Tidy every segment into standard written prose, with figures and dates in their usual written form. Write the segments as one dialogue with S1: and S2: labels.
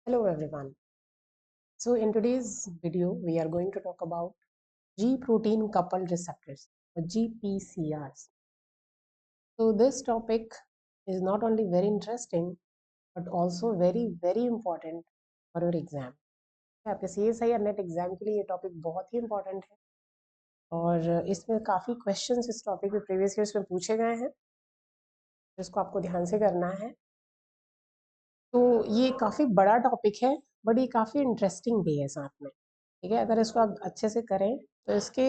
S1: Hello everyone. So in today's video, we are going to talk about G protein coupled receptors or GPCRs. So this topic is not only very interesting but also very important for your exam. आपके CSI और net exam के लिए ये topic बहुत ही important है और इसमें काफ़ी क्वेश्चंस इस टॉपिक में प्रीवियस ईयर्स में पूछे गए हैं जिसको आपको ध्यान से करना है। तो ये काफ़ी बड़ा टॉपिक है बट ये काफ़ी इंटरेस्टिंग भी है साथ में। ठीक है, अगर इसको आप अच्छे से करें तो इसके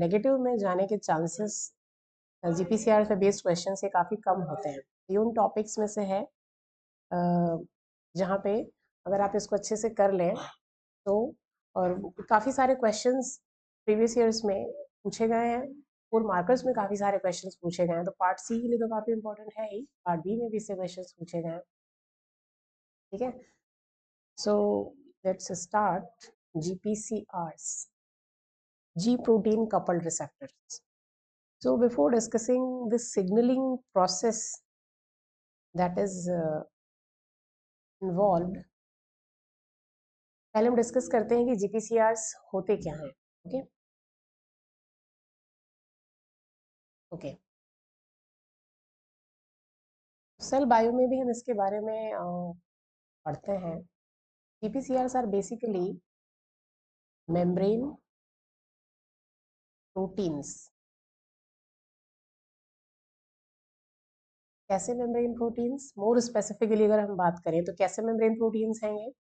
S1: नेगेटिव में जाने के चांसेस जीपीसीआर पे बेस्ड क्वेश्चन से काफ़ी कम होते हैं। ये उन टॉपिक्स में से है जहाँ पे अगर आप इसको अच्छे से कर लें तो और काफ़ी सारे क्वेश्चंस प्रीवियस ईयर्स में पूछे गए हैं। फुल मार्कर्स में काफ़ी सारे क्वेश्चंस पूछे गए हैं, तो पार्ट सी के लिए तो काफ़ी इंपॉर्टेंट है ही, पार्ट बी में भी इससे क्वेश्चंस पूछे गए हैं। ठीक है, so let's start GPCRs, G protein coupled receptors. So before discussing the signaling process that is involved, पहले हम डिस्कस करते हैं कि जीपीसीआरस होते क्या हैं। ओके ओके, सेल बायो में भी हम इसके बारे में पढ़ते हैं। जीपीसीआरस आर बेसिकली मेम्ब्रेन प्रोटीन्स। कैसे मेम्ब्रेन प्रोटीन्स, मोर स्पेसिफिकली अगर हम बात करें तो कैसे मेम्ब्रेन प्रोटीन्स हैं ये?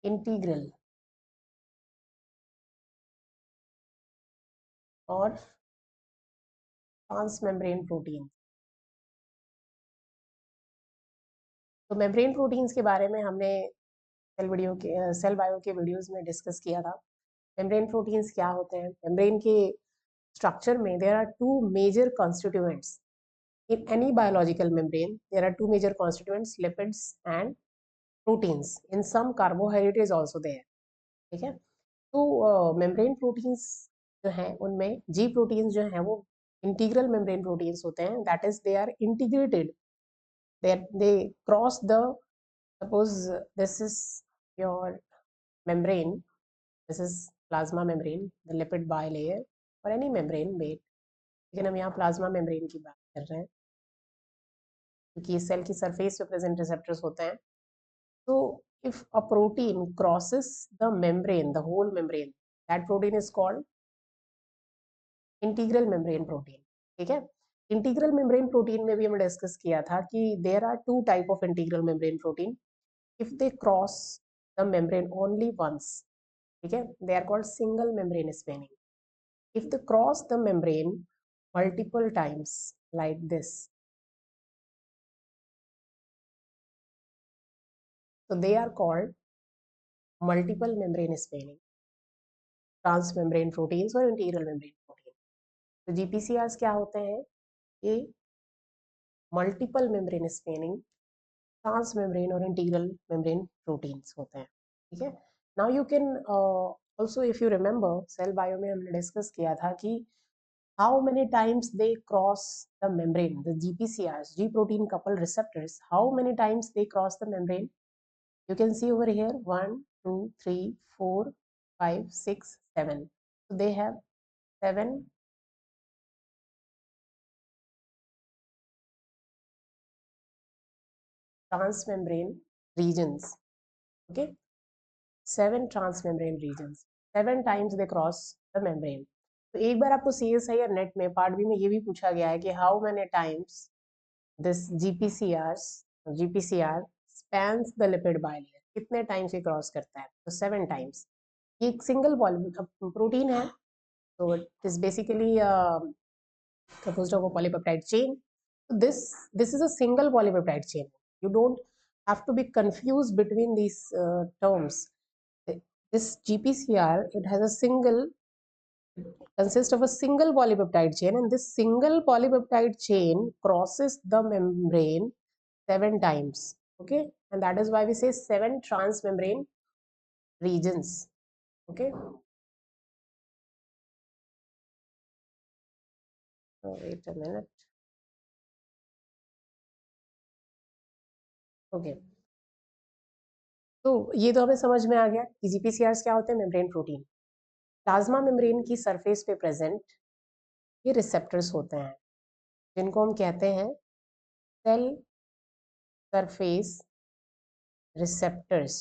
S1: इंटीग्रल और ट्रांस मेम्ब्रेन प्रोटीन। तो मेम्ब्रेन प्रोटीन्स के बारे में हमने सेल बायो के वीडियोस में डिस्कस किया था। मेम्ब्रेन प्रोटीन्स क्या होते हैं? मेम्ब्रेन के स्ट्रक्चर में there are two major constituents in any biological membrane. There are two major constituents, lipids and proteins, in some carbohydrate is also there. ठीक है, तो मेम्ब्रेन प्रोटीन्स जो हैं उनमें जी प्रोटीन्स जो हैं वो इंटीग्रल मेम्ब्रेन प्रोटीन्स होते हैं। That is they are integrated, they cross the, suppose this is your membrane, this is plasma membrane, the lipid bilayer or any membrane made, लेकिन हम यहाँ प्लाज्मा मेम्ब्रेन की बात कर रहे हैं क्योंकि इस सेल की सरफेस पे प्रेजेंट रिसेप्टर्स होते हैं। तो if a protein crosses the membrane, the whole membrane, that protein is called integral membrane protein. ठीक है, इंटीग्रल मेम्ब्रेन प्रोटीन में भी हमने डिस्कस किया था कि there are two type of integral membrane protein. if they cross the membrane only once, okay, they are called single membrane staining. If they cross the membrane multiple times like this, so they are called multiple membrane staining, transmembrane proteins और integral membrane protein. तो GPCRs क्या होते हैं? ये multiple membrane spanning, transmembrane और integral membrane proteins होते हैं। ठीक है, now you can also, if you remember, cell bio में हमने डिस्कस किया था कि how many times they cross the membrane, the GPCRs, G protein coupled receptors, how many times they cross the membrane? You can see over here 1, 2, 3, 4, 5, 6, 7. So they have 7 transmembrane regions. Okay, 7 transmembrane regions. 7 times they cross the membrane. तो एक बार आपको CSI या net में part B में ये भी पूछा गया है कि how many times this GPCR spans the lipid bilayer, कितने टाइम्स ये क्रॉस करता है? तो 7 टाइम्स। ये एक सिंगल प्रोटीन है, तो it is basically composed of a polypeptide chain. This is a single polypeptide chain. You don't have to be confused between these terms. This GPCR, it has a single, consists of a single polypeptide chain, and this single polypeptide chain crosses the membrane 7 times. Okay, and that is why we say 7 transmembrane regions. Okay, wait a minute. Okay, तो ये तो हमें समझ में आ गया कि GPCR क्या होते हैं, मेम्ब्रेन प्रोटीन। प्लाज्मा मेम्ब्रेन की सरफेस पे प्रेजेंट ये रिसेप्टर्स होते हैं जिनको हम कहते हैं सेल सरफेस रिसेप्टर्स।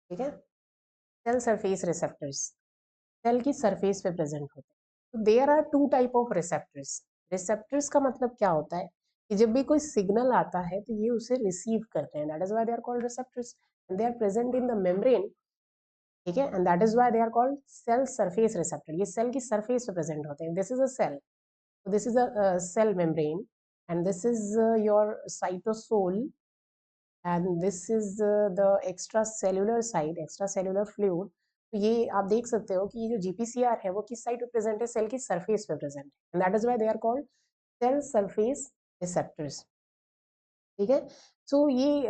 S1: ठीक है, सेल सरफेस रिसेप्टर्स सेल की सरफेस पे प्रेजेंट होते हैं। तो there are two type of receptors. Receptors का मतलब क्या होता है कि जब भी कोई सिग्नल आता है तो ये उसे रिसीव करते हैं, that is why they are called receptors and they are present in the membrane. ठीक है, and that is why they are called cell surface receptor. ये सेल की सरफेस पे प्रेजेंट होते हैं। This is a cell, this is a cell membrane and this is your cytosol and this is the extracellular side, extracellular fluid. तो ये आप देख सकते हो कि ये जो जीपीसीआर है वो किस साइड पे प्रेजेंट है, सेल की सरफेस पे प्रेजेंट है and that is why they are called cell surface receptors. ठीक है, सो ये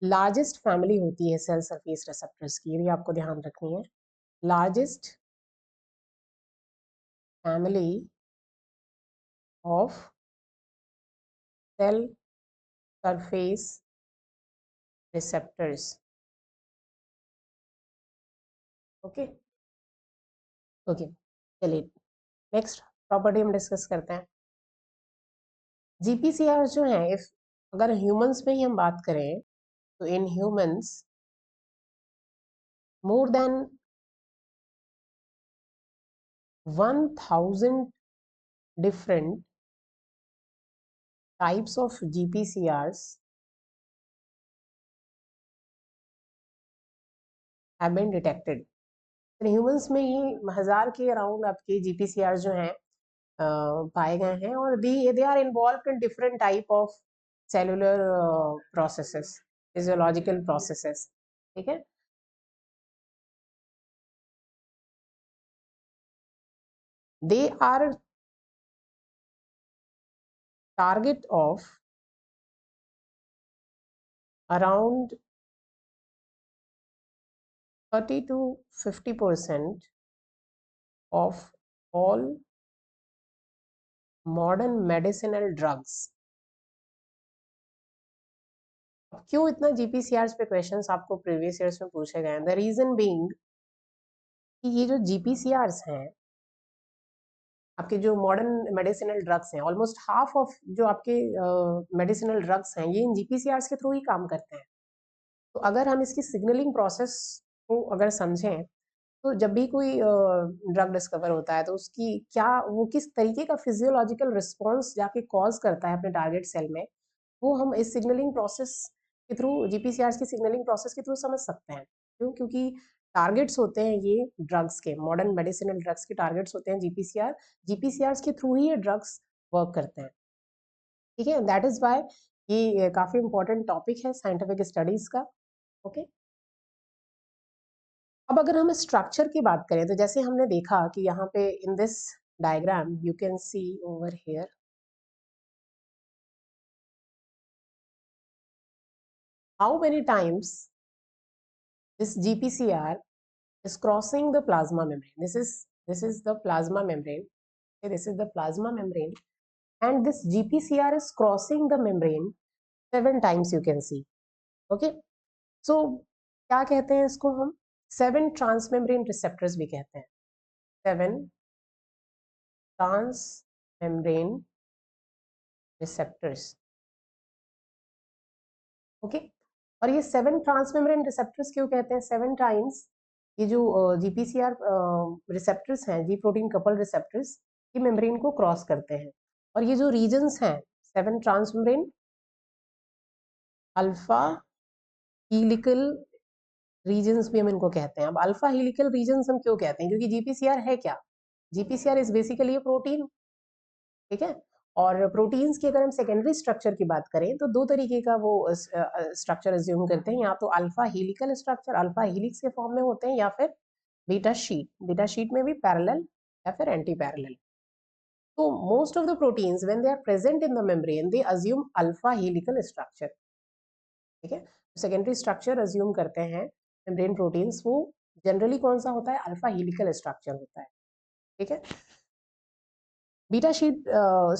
S1: लार्जेस्ट फैमिली होती है सेल सरफेस रिसेप्टर्स की, ये भी आपको ध्यान रखनी है। Largest family of cell surface receptors. Okay okay, चलिए नेक्स्ट प्रॉपर्टी हम डिस्कस करते हैं। जीपीसीआर जो है, इफ अगर ह्यूमंस में ही हम बात करें तो in humans more than 1000 different types of GPCRs have been detected. Humans में ही 1000 के अराउंड आपके जीपीसीआर जो हैं पाए गए हैं और they are involved in different type of cellular processes, physiological processes. ठीक है, they are target of around 30 to 50% of all modern medicinal drugs। क्यों इतना जीपीसीआर पे क्वेश्चंस आपको प्रीवियस ईयर्स में पूछे गए हैं? द रीजन बीइंग कि ये जो जीपीसीआर हैं, आपके जो मॉडर्न मेडिसिनल ड्रग्स हैं, ऑलमोस्ट हाफ ऑफ जो आपके मेडिसिनल ड्रग्स हैं ये इन जीपीसीआर के थ्रू ही काम करते हैं। तो अगर हम इसकी सिग्नलिंग प्रोसेस को अगर समझें तो जब भी कोई ड्रग डिस्कवर होता है तो उसकी क्या, वो किस तरीके का फिजियोलॉजिकल रिस्पॉन्स जाके कॉज करता है अपने टारगेट सेल में, वो हम इस सिग्नलिंग प्रोसेस के थ्रू, जीपीसीआर की सिग्नलिंग प्रोसेस के थ्रू समझ सकते हैं। क्यों? क्योंकि टारगेट्स होते हैं ये ड्रग्स के, मॉडर्न मेडिसिनल ड्रग्स के टारगेट्स होते हैं जीपीसीआर। जीपीसीआर के थ्रू ही ये ड्रग्स वर्क करते हैं। ठीक है, दैट इज वाई ये काफी इंपॉर्टेंट टॉपिक है साइंटिफिक स्टडीज का। ओके, अब अगर हम स्ट्रक्चर की बात करें तो जैसे हमने देखा कि यहाँ पे इन this diagram you can see over here how many times this GPCR is crossing the plasma membrane. This is the plasma membrane. Okay, this is the plasma membrane, and this GPCR is crossing the membrane 7 times. You can see. Okay, so क्या कहते हैं इसको हम? 7 transmembrane receptors भी कहते हैं। 7 transmembrane receptors. Okay, और ये 7 ट्रांसमेम्ब्रेन रिसेप्टर्स क्यों कहते हैं 7 टाइम्स? ये जो जीपीसीआर रिसेप्टर्स हैं, जी प्रोटीन कपल रिसेप्टर्स, ये मेम्ब्रेन को क्रॉस करते हैं। और ये जो रीजन्स हैं 7 ट्रांसमेम्ब्रेन अल्फा हीलिकल रीजन्स भी हम इनको कहते हैं। अब अल्फा हीलिकल रीजन्स हम क्यों कहते हैं? क्योंकि जीपीसीआर है क्या? GPCR is basically A protein. ठीक है, और प्रोटीन्स की अगर हम सेकेंडरी स्ट्रक्चर की बात करें तो दो तरीके का वो स्ट्रक्चर एज्यूम करते हैं, या तो alpha helical structure, alpha helix के फॉर्म में होते हैं, या फिर बीटा शीट में भी पैरेलल या फिर एंटी पैरेलल। तो most of the proteins when they are present in the membrane they assume alpha helical structure. ठीक है, सेकेंडरी स्ट्रक्चर अज्यूम करते हैं मेम्ब्रेन प्रोटीन्स, वो जनरली कौन सा होता है? अल्फा हीलिकल स्ट्रक्चर होता है। ठीक है, बीटा शीट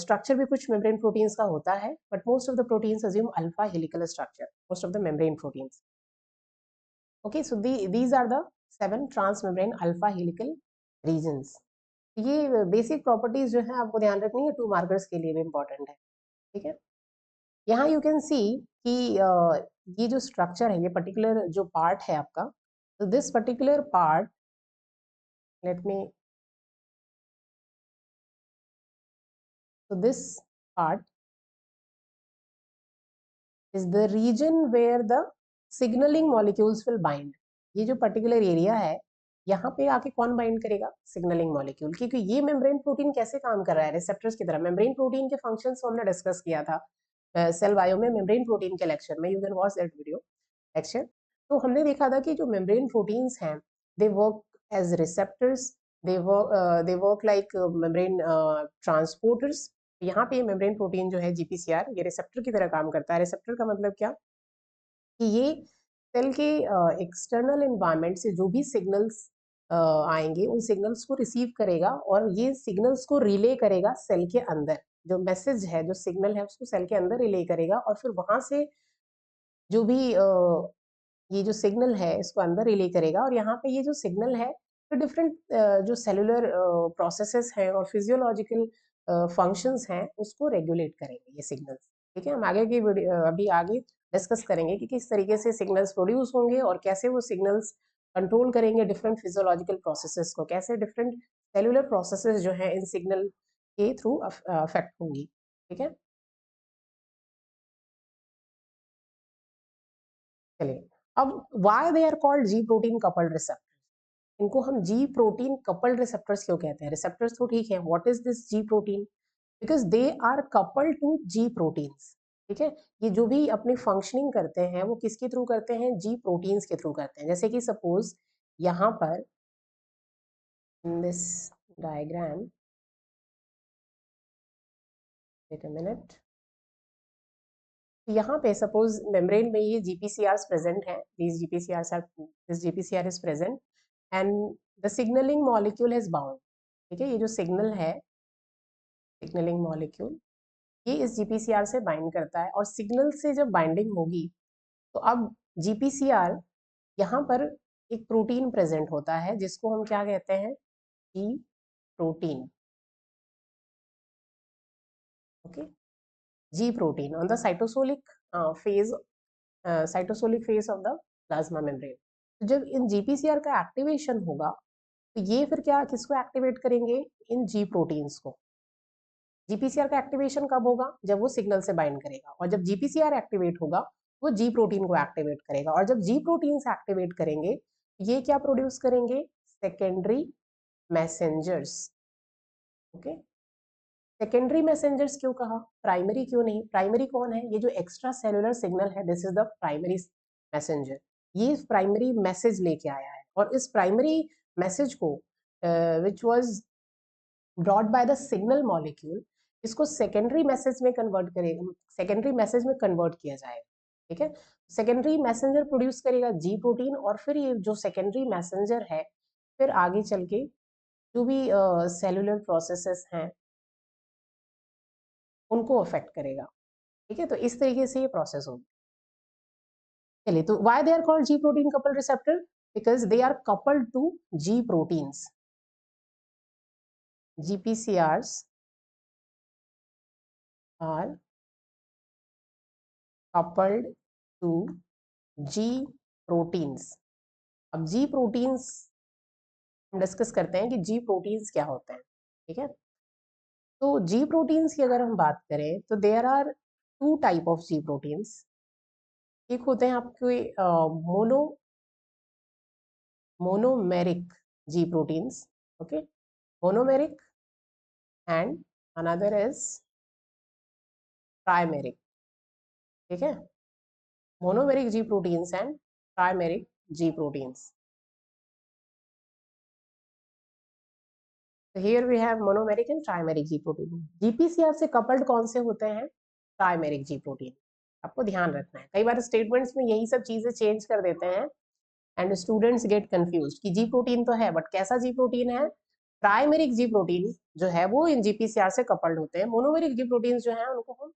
S1: स्ट्रक्चर भी कुछ मेम्ब्रेन प्रोटीन्स का होता है, but most of the proteins assume alpha helical structure. most of the membrane proteins. Okay, so these are the 7 transmembrane alpha helical regions. ये बेसिक प्रॉपर्टीज जो है आपको ध्यान रखनी है, 2 मार्कर्स के लिए भी इंपॉर्टेंट है, ठीक है। यहाँ यू कैन सी कि ये जो स्ट्रक्चर है, ये पर्टिकुलर जो पार्ट है आपका, तो this particular part, let me, so this part is the region where the signaling molecules will bind. ये जो पर्टिकुलर एरिया है, यहाँ पे आके कौन बाइंड करेगा? Signalling molecule. क्योंकि ये मेम्ब्रेन प्रोटीन कैसे काम कर रहा है? रिसेप्टर्स की तरह। मेम्ब्रेन प्रोटीन के फंक्शंस को हमने डिस्कस किया था सेल बायो में, मेम्ब्रेन प्रोटीन के लेक्चर में, you can watch that video lecture. तो हमने देखा था कि जो मेम्ब्रेन प्रोटीन्स हैं, they work as receptors, they work like membrane transporters. यहाँ पे मेम्ब्रेन प्रोटीन जो है जीपीसीआर, ये रिसेप्टर की तरह काम करता है। रिसेप्टर का मतलब क्या कि ये सेल के एक्सटर्नल एनवायरनमेंट से जो भी सिग्नल्स आएंगे, उन सिग्नल्स को रिसीव करेगा और ये सिग्नल्स को रिले करेगा सेल के अंदर। जो मैसेज है, जो सिग्नल है, उसको सेल के अंदर रिले करेगा और फिर वहां से जो भी ये जो सिग्नल है इसको अंदर रिले करेगा। और यहाँ पे ये जो सिग्नल है तो डिफरेंट जो सेलुलर प्रोसेसेस हैं और फिजियोलॉजिकल फंक्शंस हैं उसको रेगुलेट करेंगे ये सिग्नल्स, ठीक है। हम आगे की अभी आगे डिस्कस करेंगे कि किस तरीके से सिग्नल्स प्रोड्यूस होंगे और कैसे वो सिग्नल्स कंट्रोल करेंगे डिफरेंट फिजियोलॉजिकल प्रोसेसेस को, कैसे डिफरेंट सेलुलर प्रोसेसेस जो है इन सिग्नल के थ्रू अफेक्ट होंगी, ठीक है। चलिए, अब why they are called G protein coupled receptors? इनको हम जी प्रोटीन कपल्ड रिसेप्टर्स क्यों कहते हैं? रिसेप्टर्स तो ठीक है, what is this G protein? Because they are coupled to G proteins, ठीक है। ये जो भी अपनी फंक्शनिंग करते हैं वो किसके थ्रू करते हैं? जी प्रोटीन्स के थ्रू करते हैं। जैसे कि सपोज यहाँ पर in this diagram, wait a minute, यहाँ पे सपोज मेम्ब्रेन में ये जीपीसीआर प्रेजेंट है, this GPCR is present and the signalling molecule is bound, ठीक है। ये जो सिग्नल है, सिग्नलिंग मॉलिक्यूल, ये इस जीपीसीआर से बाइंड करता है और सिग्नल से जब बाइंडिंग होगी तो अब जीपीसीआर यहाँ पर एक प्रोटीन प्रेजेंट होता है जिसको हम क्या कहते हैं? जी protein, okay. Ji protein on the cytosolic phase, cytosolic phase of the plasma membrane. जब इन जीपीसीआर का एक्टिवेशन होगा तो ये फिर क्या, किसको एक्टिवेट करेंगे? इन जी प्रोटीन्स को। जीपीसीआर का एक्टिवेशन कब होगा? जब वो सिग्नल से बाइंड करेगा। और जब जीपीसीआर एक्टिवेट होगा वो जी प्रोटीन को एक्टिवेट करेगा। और जब जी प्रोटीन से एक्टिवेट करेंगे ये क्या प्रोड्यूस करेंगे? Secondary messengers, okay. Secondary messengers क्यों कहा, प्राइमरी क्यों नहीं? प्राइमरी कौन है? ये जो एक्स्ट्रा सेलुलर सिग्नल है, this is the primary messenger. ये प्राइमरी मैसेज लेके आया है और इस प्राइमरी मैसेज को which was brought by the signal molecule, इसको सेकेंडरी मैसेज में कन्वर्ट करेगा, सेकेंडरी मैसेज में कन्वर्ट किया जाएगा, ठीक है। सेकेंडरी मैसेंजर प्रोड्यूस करेगा जी प्रोटीन और फिर ये जो सेकेंडरी मैसेंजर है फिर आगे चल के जो भी सेलुलर प्रोसेसेस हैं उनको अफेक्ट करेगा, ठीक है। तो इस तरीके से ये प्रोसेस होगी। चलिए, तो why they are called G protein coupled receptor? Because they are coupled to G proteins. GPCRs are coupled to G proteins. अब G proteins हम डिस्कस करते हैं कि G proteins क्या होते हैं, ठीक है। तो G proteins की अगर हम बात करें तो there are 2 type of G proteins। एक होते हैं आपके monomeric G proteins, okay, monomeric, and another is trimeric, ठीक है। Monomeric G proteins and trimeric G proteins। So here we have monomeric and trimeric G protein. GPCR से coupled कौन से होते हैं? Trimeric G protein। आपको ध्यान रखना है, कई बार स्टेटमेंट्स में यही सब चीजें चेंज कर देते हैं एंड स्टूडेंट्स गेट कंफ्यूज्ड कि G प्रोटीन तो है बट कैसा G प्रोटीन है? ट्राइमेरिक G प्रोटीन जो है वो इन GPCR से कपल्ड होते हैं। मोनोमेरिक G प्रोटीन जो है उनको हम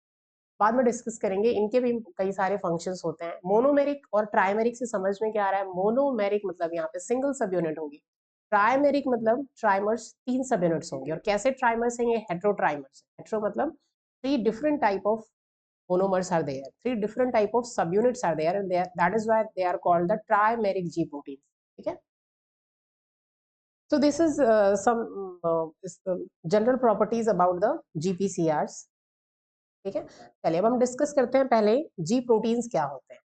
S1: बाद में डिस्कस करेंगे, इनके भी कई सारे फंक्शंस होते हैं। मोनोमेरिक और ट्राइमेरिक से समझ में क्या आ रहा है? मोनोमेरिक मतलब यहाँ पे सिंगल सब यूनिट होगी, ट्राइमेरिक मतलब ट्राइमर्स 3 सब यूनिट्स होंगे। और कैसे ट्राइमर्स हैं? ये हेट्रोट्राइमर्स। हेट्रो मतलब 3 different type of monomers are there, 3 different type of subunits are there, and that is why they are called the trimeric G proteins. ठीक है? So this is some general properties about the GPCRs. ठीक है, चलिए अब हम discuss करते हैं पहले G proteins क्या होते हैं।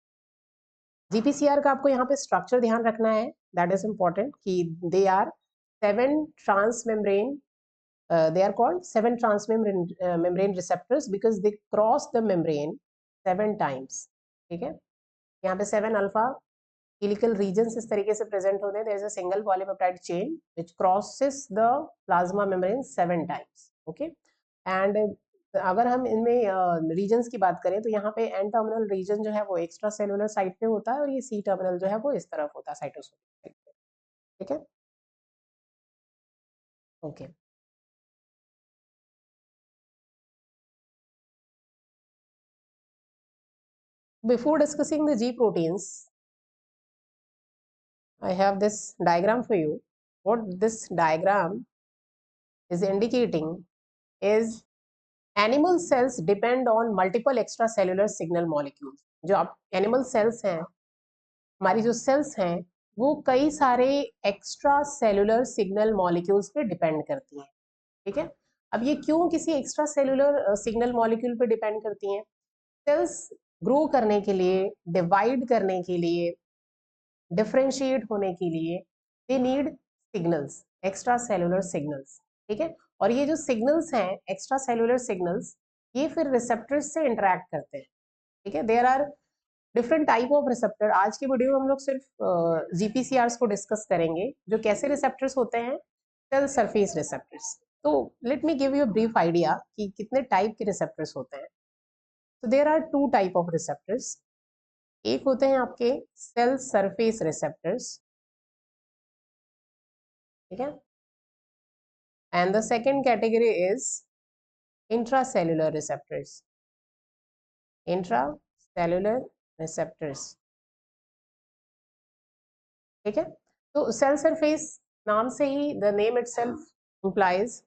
S1: GPCR का आपको यहाँ पे स्ट्रक्चर ध्यान रखना है, दैट इज इम्पोर्टेंट, कि they are 7 transmembrane, they are called 7 transmembrane receptors because they cross the membrane 7 times. ठीक है, यहाँ पे 7 अल्फा helical regions इस तरीके से प्रेजेंट होते हैं। there is a single polypeptide chain which crosses the plasma membrane 7 times. okay, and अगर हम इनमें रीजन्स की बात करें तो यहाँ पे एन टर्मिनल रीजन जो है वो एक्स्ट्रा सेलुलर साइड पे होता है, और ये सी टर्मिनल जो है वो इस तरफ होता है, साइटोसोल साइड पे। ठीक है, okay. Before discussing the G proteins, I have this diagram for you. What this diagram is indicating is animal cells depend on multiple extracellular signal molecules. जो आप एनिमल सेल्स हैं, हमारी जो सेल्स हैं, वो कई सारे एक्स्ट्रा सेलुलर सिग्नल मॉलिक्यूल्स पे डिपेंड करती हैं। ठीक है, अब ये क्यों किसी एक्स्ट्रा सेलुलर सिग्नल मॉलिक्यूल पे डिपेंड करती हैं? सेल्स ग्रो करने के लिए, डिवाइड करने के लिए, डिफरेंशिएट होने के लिए they need signals, extra cellular signals. ठीक है, और ये जो सिग्नल्स हैं, एक्स्ट्रा सेलुलर सिग्नल्स, ये फिर रिसेप्टर्स से इंटरेक्ट करते हैं। ठीक है, there are different type of receptor. आज की वीडियो में हम लोग सिर्फ जीपीसीआरस को डिस्कस करेंगे, जो कैसे रिसेप्टर्स होते हैं, सेल सरफेस रिसेप्टर्स। तो let me give you a brief idea कि कितने टाइप के रिसेप्टर्स होते हैं। तो there are 2 type of receptors. एक होते हैं आपके सेल सरफेस रिसेप्टर्स, ठीक है, and the second category is intracellular receptors. Intracellular receptors, ठीक है। तो सेल सरफेस नाम से ही द नेम इटसेल्फ इंप्लाइज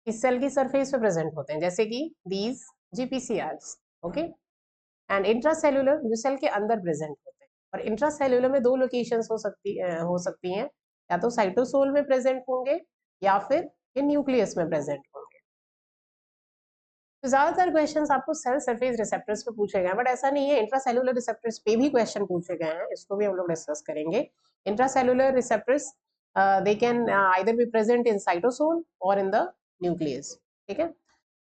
S1: इस सेल की सरफेस पे प्रेजेंट होते हैं, जैसे कि दीज जीपीसीआरस। ओके, एंड इंट्रासेल्युलर जो सेल के अंदर प्रेजेंट होते हैं। और इंट्रासेल्युलर में 2 लोकेशंस हो सकती हैं, या तो साइटोसोल में प्रेजेंट होंगे या फिर ये न्यूक्लियस में प्रेजेंट होंगे। तो ज्यादातर क्वेश्चंस आपको सेल सरफेस रिसेप्टर्स पे पूछे गए हैं, बट ऐसा नहीं है, इंट्रासेल्युलर रिसेप्टर्स पे भी क्वेश्चन पूछे गए हैं, इसको भी हम लोग डिस्कस करेंगे। Intracellular receptors they can either be present in cytosol or in the nucleus. ठीक है,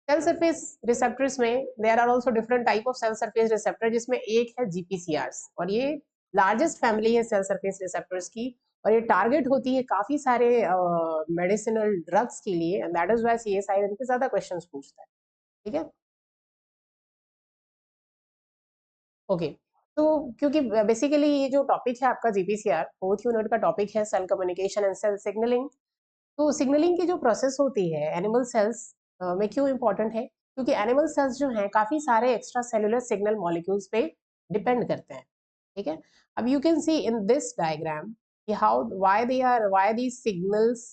S1: सेल सरफेस रिसेप्टर्स में there are also different type of cell surface receptor, जिसमें एक है जीपीसीआरस, और ये लार्जेस्ट फैमिली है सेल सरफेस रिसेप्टर्स की, और ये टारगेट होती है काफी सारे मेडिसिनल ड्रग्स के लिए, and that is why CSI इनके ज्यादा क्वेश्चंस पूछता है। ठीक है, ओके। तो क्योंकि बेसिकली ये जो टॉपिक है आपका जीपीसीआर 4th यूनिट का टॉपिक है, cell communication and cell signalling. तो सिग्नलिंग की जो प्रोसेस होती है एनिमल सेल्स में क्यों इंपॉर्टेंट है? क्योंकि एनिमल सेल्स जो हैं काफी सारे एक्स्ट्रा सेलुलर सिग्नल मॉलिक्यूल्स पे डिपेंड करते हैं। ठीक है, अब you can see in this diagram कि how why these signals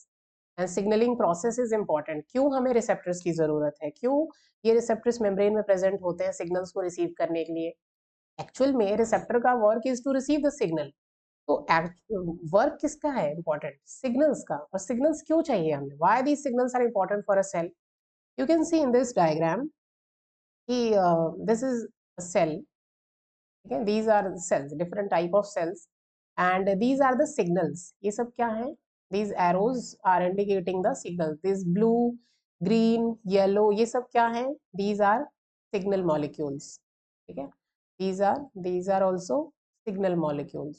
S1: and signaling process is important. क्यों हमें रिसेप्टर्स की जरूरत है, क्यों ये रिसेप्टर्स मेम्ब्रेन में प्रेजेंट होते हैं सिग्नल्स को रिसीव करने के लिए? एक्चुअल में रिसेप्टर का work is to receive the signal. तो वर्क किसका है इंपॉर्टेंट? सिग्नल्स का। और सिग्नल्स क्यों चाहिए हमें? Why these signals are important for a cell? You can see in this diagram कि दिस इज अ सेल, ठीक है, these are cells, different type of cells, and these are the signals. ये सब क्या है? These arrows are indicating the signal, this blue, green, yellow, ये सब क्या है? These are signal molecules. ठीक है, these are also signal molecules.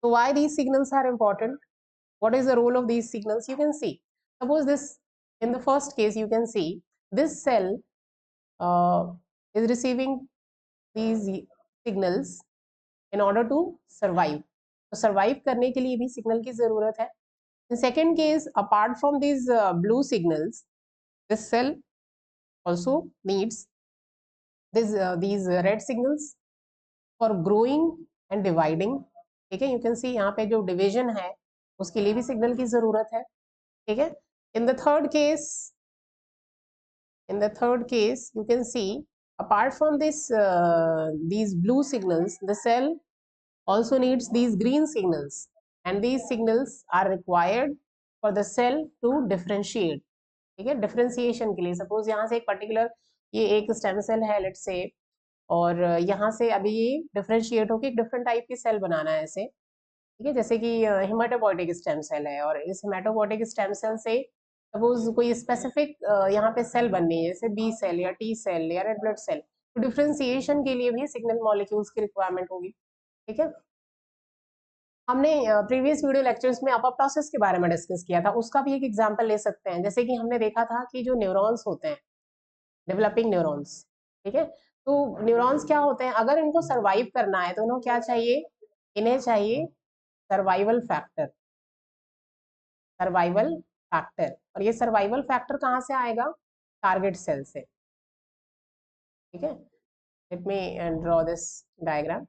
S1: So why these signals are important? What is the role of these signals? You can see, suppose this, in the first case you can see this cell is receiving these signals in order to survive. तो survive करने के लिए भी signal की जरूरत है। In second case, apart from these blue signals, this cell also needs these red signals for growing and dividing, ठीक है. You can see यहाँ पे जो division है उसके लिए भी सिग्नल की जरूरत है, ठीक है. In the third case you can see apart from this these blue signals, the cell also needs these green signals, and these signals are required for the cell to differentiate, ठीक है. Differentiation के लिए suppose यहाँ से एक particular ये एक stem cell है लेट्स से, और यहाँ से अभी ये डिफरेंशिएट होकर एक डिफरेंट टाइप की सेल बनाना है ऐसे, ठीक है. जैसे कि हिमेटोपोइटिक स्टेम सेल है, और इस हिमेटोपोइटिक स्टेम सेल से सपोज कोई स्पेसिफिक यहाँ पे सेल बननी है जैसे बी सेल या टी सेल या रेड ब्लड सेल, तो डिफरेंशिएशन के लिए भी सिग्नल मॉलिक्यूल्स की रिक्वायरमेंट होगी, ठीक है. हमने प्रीवियस वीडियो लेक्चर्स में अपोप्टोसिस के बारे में डिस्कस किया था, उसका भी एक एग्जांपल ले सकते हैं. जैसे कि हमने देखा था कि जो न्यूरॉन्स होते हैं, डेवलपिंग न्यूरॉन्स, ठीक है. तो न्यूरॉन्स क्या होते हैं, अगर इनको सर्वाइव करना है तो इन्हें क्या चाहिए, इन्हें चाहिए सर्वाइवल फैक्टर. सर्वाइवल फैक्टर, और ये सर्वाइवल फैक्टर कहाँ से आएगा, टारगेट सेल से, ठीक है. Let me draw this diagram.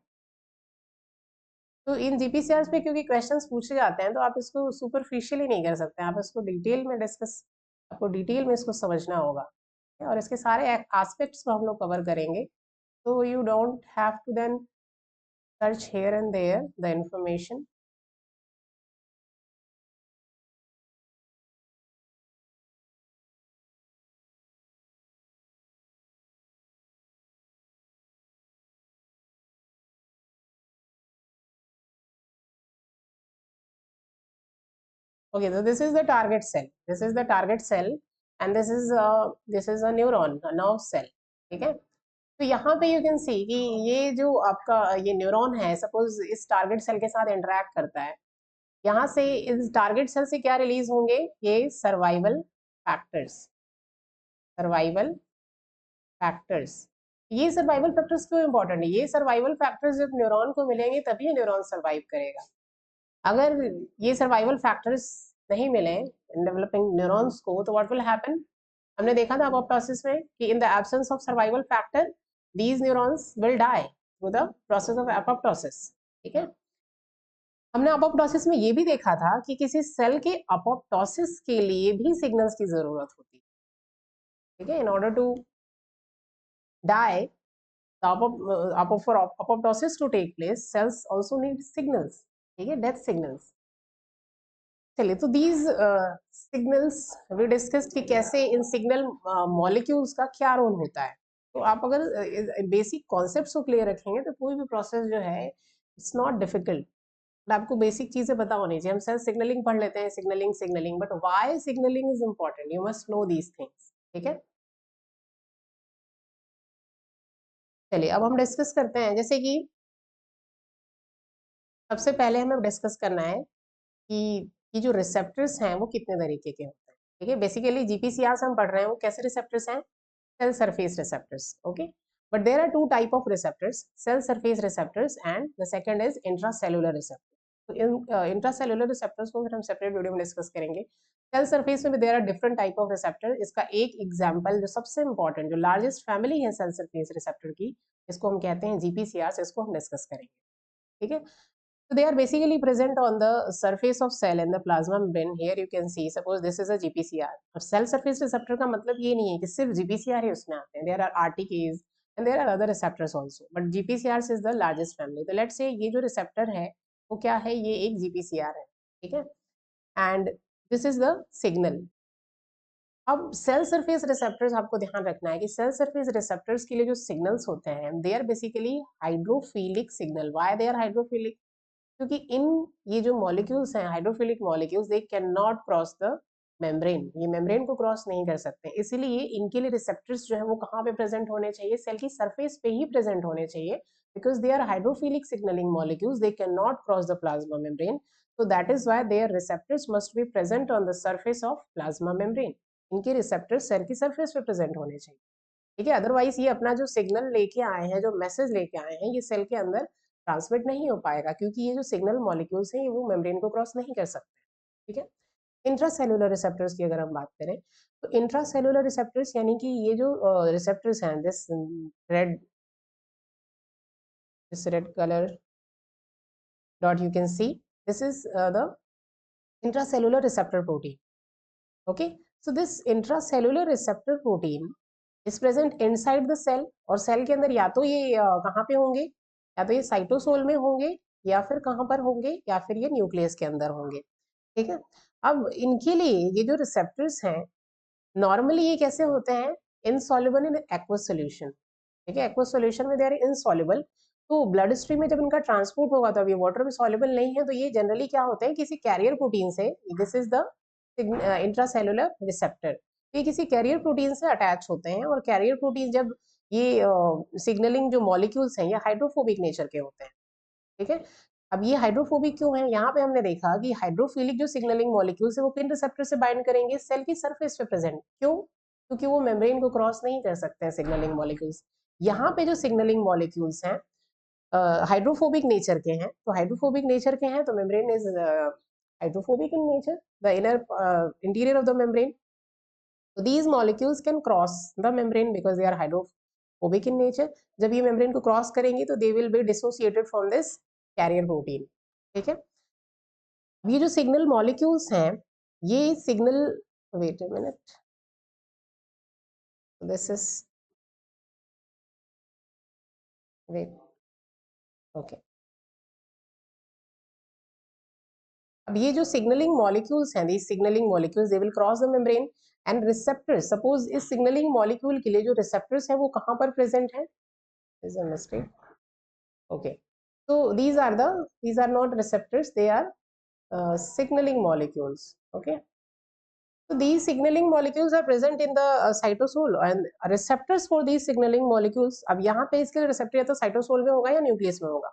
S1: तो इन जीपीसीआरस पे क्योंकि क्वेश्चंस पूछे जाते हैं तो आप इसको सुपरफिशियली नहीं कर सकते, आप इसको डिटेल में डिस्कस, आपको डिटेल में इसको समझना होगा, और इसके सारे एस्पेक्ट्स को हम लोग कवर करेंगे. तो you don't have to then search here and there the information. Okay, so this is the target cell. This is the target cell, and this is a neuron, a nerve cell. ठीक है. तो यहाँ पे you can सी कि ये जो आपका ये न्यूरॉन है सपोज इस टारगेट सेल के साथ इंटरेक्ट करता है, यहाँ से इस टारगेट सेल से क्या रिलीज होंगे, ये सर्वाइवल फैक्टर्स. सर्वाइवल फैक्टर्स, ये सर्वाइवल फैक्टर्स क्यों इंपॉर्टेंट है, ये सर्वाइवल फैक्टर्स जब न्यूरॉन को मिलेंगे तभी न्यूरॉन सर्वाइव करेगा. अगर ये सर्वाइवल फैक्टर्स नहीं मिले डेवलपिंग न्यूरॉन्स को तो व्हाट विल हैपन, हमने देखा था अपोप्टोसिस में कि in the absence of survival factor these neurons will die through the process of apoptosis, ठीक है. हमने अपोप्टोसिस में ये भी देखा था कि किसी सेल के अपोप्टोसिस के लिए भी सिग्नल्स की जरूरत होती है, ठीक है. In order to die, for apoptosis to take place, cells also need signals, ठीक है, डेथ सिग्नल्स. चलिए, तो दीज सिग्नल्स वी डिस्कस्ड कि कैसे इन सिग्नल मॉलिक्यूल्स का क्या रोल होता है. तो आप अगर बेसिक कॉन्सेप्ट्स को क्लियर रखेंगे तो कोई भी प्रोसेस जो है इट्स नॉट डिफिकल्ट. आपको बेसिक चीजें पता होनी चाहिए. हम सेल सिग्नलिंग पढ़ लेते हैं, signalling, but why signalling is important, you must know these things, ठीक है. चलिए, अब हम डिस्कस करते हैं. जैसे कि सबसे पहले हमें डिस्कस करना है कि ये जो रिसेप्टर्स हैं वो कितने तरीके के होते हैं, ठीक है. बेसिकली जीपीसीआर हम पढ़ रहे हैं वो कैसे रिसेप्टर्स हैं, cell surface receptors, okay. But there are two type of receptors, cell surface receptors and the second is intracellular receptor. तो इन इंट्रासेलुलर रिसेप्टर्स को फिर हम सेपरेट वीडियो में डिस्कस करेंगे. सेल सरफेस में भी there are different type of receptor. इसका एक एग्जांपल जो सबसे इंपॉर्टेंट, जो लार्जेस्ट फैमिली है सेल सरफेस रिसेप्टर की, इसको हम कहते हैं जीपीसीआर, इसको हम डिस्कस करेंगे, ठीक है. So they are basically present on the surface of cell and the plasma membrane. Here you can see, suppose this is a GPCR. और cell surface receptor का मतलब ये नहीं है कि सिर्फ GPCR ही उसमें आते हैं. There are RTKs and there are other receptors also. But GPCRs is the largest family. तो let's say ये जो receptor है वो क्या है, ये एक GPCR है, ठीक है. And this is the signal. अब सेल सरफेस रिसेप्टर्स आपको ध्यान रखना है कि सेल सरफेस रिसेप्टर्स के लिए जो सिग्नल्स होते हैं they are basically hydrophilic signal. Why they are hydrophilic, क्योंकि इन ये जो मॉलिक्यूल्स हैं hydrophilic molecules, they can not cross the membrane, ये मेम्ब्रेन को क्रॉस नहीं कर सकते. इसीलिए इनके लिए रिसेप्टर्स जो है वो कहाँ पे प्रेजेंट होने चाहिए, सेल की सरफेस पे ही प्रेजेंट होने चाहिए, because they are hydrophilic signaling molecules, they can not cross the plasma membrane. So that is why their receptors must be present on the surface of plasma membrane. इनके receptors cell की surface पे present होने चाहिए, ठीक है. Otherwise ये अपना जो सिग्नल लेके आए हैं, जो मैसेज लेके आए हैं, ये सेल के अंदर ट्रांसमिट नहीं हो पाएगा, क्योंकि ये जो सिग्नल मॉलिक्यूल्स हैं ये वो मेम्ब्रेन को क्रॉस नहीं कर सकते, ठीक है. इंट्रासेलुलर रिसेप्टर्स की अगर हम बात करें तो इंट्रासेलुलर रिसेप्टर्स यानी कि ये जो रिसेप्टर्स हैं, this red colour dot you can see, this is the intracellular receptor protein. Okay, so this intracellular receptor protein is present inside the cell, और सेल के अंदर या तो ये कहाँ पे होंगे, या तो ये साइटोसोल में होंगे, या फिर कहाँ पर होंगे, या फिर ये न्यूक्लियस के अंदर होंगे। ठीक है, अब इनके लिए ये जो रिसेप्टर्स हैं नॉर्मली ये कैसे होते हैं, इनसॉल्युबल इन एक्वस सॉल्यूशन। ठीक है, एक्वस सॉल्यूशन में दे आर इनसॉल्युबल, तो ब्लड स्ट्रीम में जब इनका ट्रांसपोर्ट होगा तो अब ये वाटर में सॉल्युबल नहीं है, तो ये जनरली क्या होते हैं किसी कैरियर प्रोटीन से, this is the intracellular receptor, ये किसी कैरियर प्रोटीन से अटैच होते हैं, और कैरियर प्रोटीन जब ये सिग्नलिंग जो मॉलिक्यूल्स हैं ये हाइड्रोफोबिक नेचर के होते हैं। ठीक है, अब ये हाइड्रोफोबिक क्यों है, यहाँ पे हमने देखा कि हाइड्रोफिलिक जो सिग्नलिंग मॉलिक्यूल्स है वो किन रिसेप्टर से बाइंड करेंगे, सेल की सरफेस पे प्रेजेंट, क्यों, क्योंकि वो मेम्ब्रेन को क्रॉस नहीं कर सकते हैं सिग्नलिंग मॉलिक्यूल्स। यहाँ पे जो सिग्नलिंग मॉलिक्यूल्स हैं हाइड्रोफोबिक नेचर के हैं, तो हाइड्रोफोबिक नेचर के हैं तो membrane is hydrophobic in nature, the inner interior of the membrane, so these molecules can cross the membrane because they are hydrophobic in nature. जब ये membrane को cross करेंगी तो they will be dissociated from this carrier protein. ठीक है, ये जो signal molecules हैं ये signal, wait a minute, this is, wait, okay, अब ये जो सिग्नलिंग मॉलिक्यूल्स हैं, these signaling molecules they will cross the membrane and receptors, suppose इस सिग्नलिंग मॉलिक्यूल के लिए जो रिसेप्टर्स हैं वो कहाँ पर प्रेजेंट है, is a mistake, okay, so these are not receptors, they are signaling molecules. Okay, so these signaling molecules are present in the cytosol and receptors for these signaling molecules, अब यहाँ पे इसके receptor या तो cytosol में होगा या nucleus में होगा।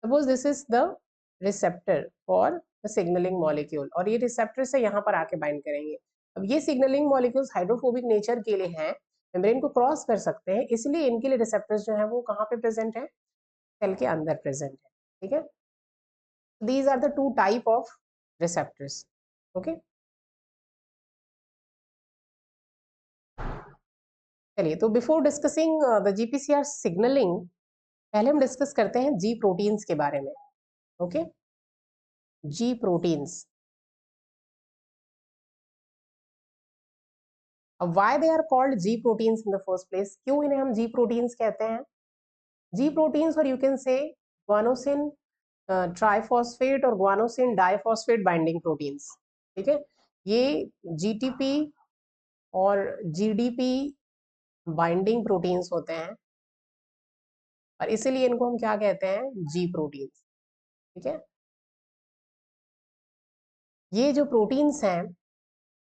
S1: Suppose this is the receptor for the signalling molecule, और ये रिसेप्टर से यहाँ पर आके बाइंड करेंगे। अब ये सिग्नलिंग मॉलिक्यूल्स हाइड्रोफोबिक नेचर के लिए हैं, मेम्ब्रेन को क्रॉस कर सकते हैं, इसलिए इनके लिए रिसेप्टर्स जो है वो कहाँ पे प्रेजेंट है, सेल के अंदर प्रेजेंट है। ठीक है, these are the two type of receptors. Okay, चलिए, तो before discussing the GPCR signalling पहले हम डिस्कस करते हैं जी प्रोटीन्स के बारे में। ओके, जी प्रोटीन्स, अब why they are called G proteins in the first place, क्यों इन्हें हम जी प्रोटीन्स कहते हैं, जी प्रोटीन्स, और you can say guanosine triphosphate और ग्वानोसिन डाइफॉस्फेट बाइंडिंग प्रोटीन्स। ठीक है, ये जीटीपी और जीडीपी बाइंडिंग प्रोटीन्स होते हैं, और इसीलिए इनको हम क्या कहते हैं, जी प्रोटीन्स। ठीक है, ये जो प्रोटीन्स हैं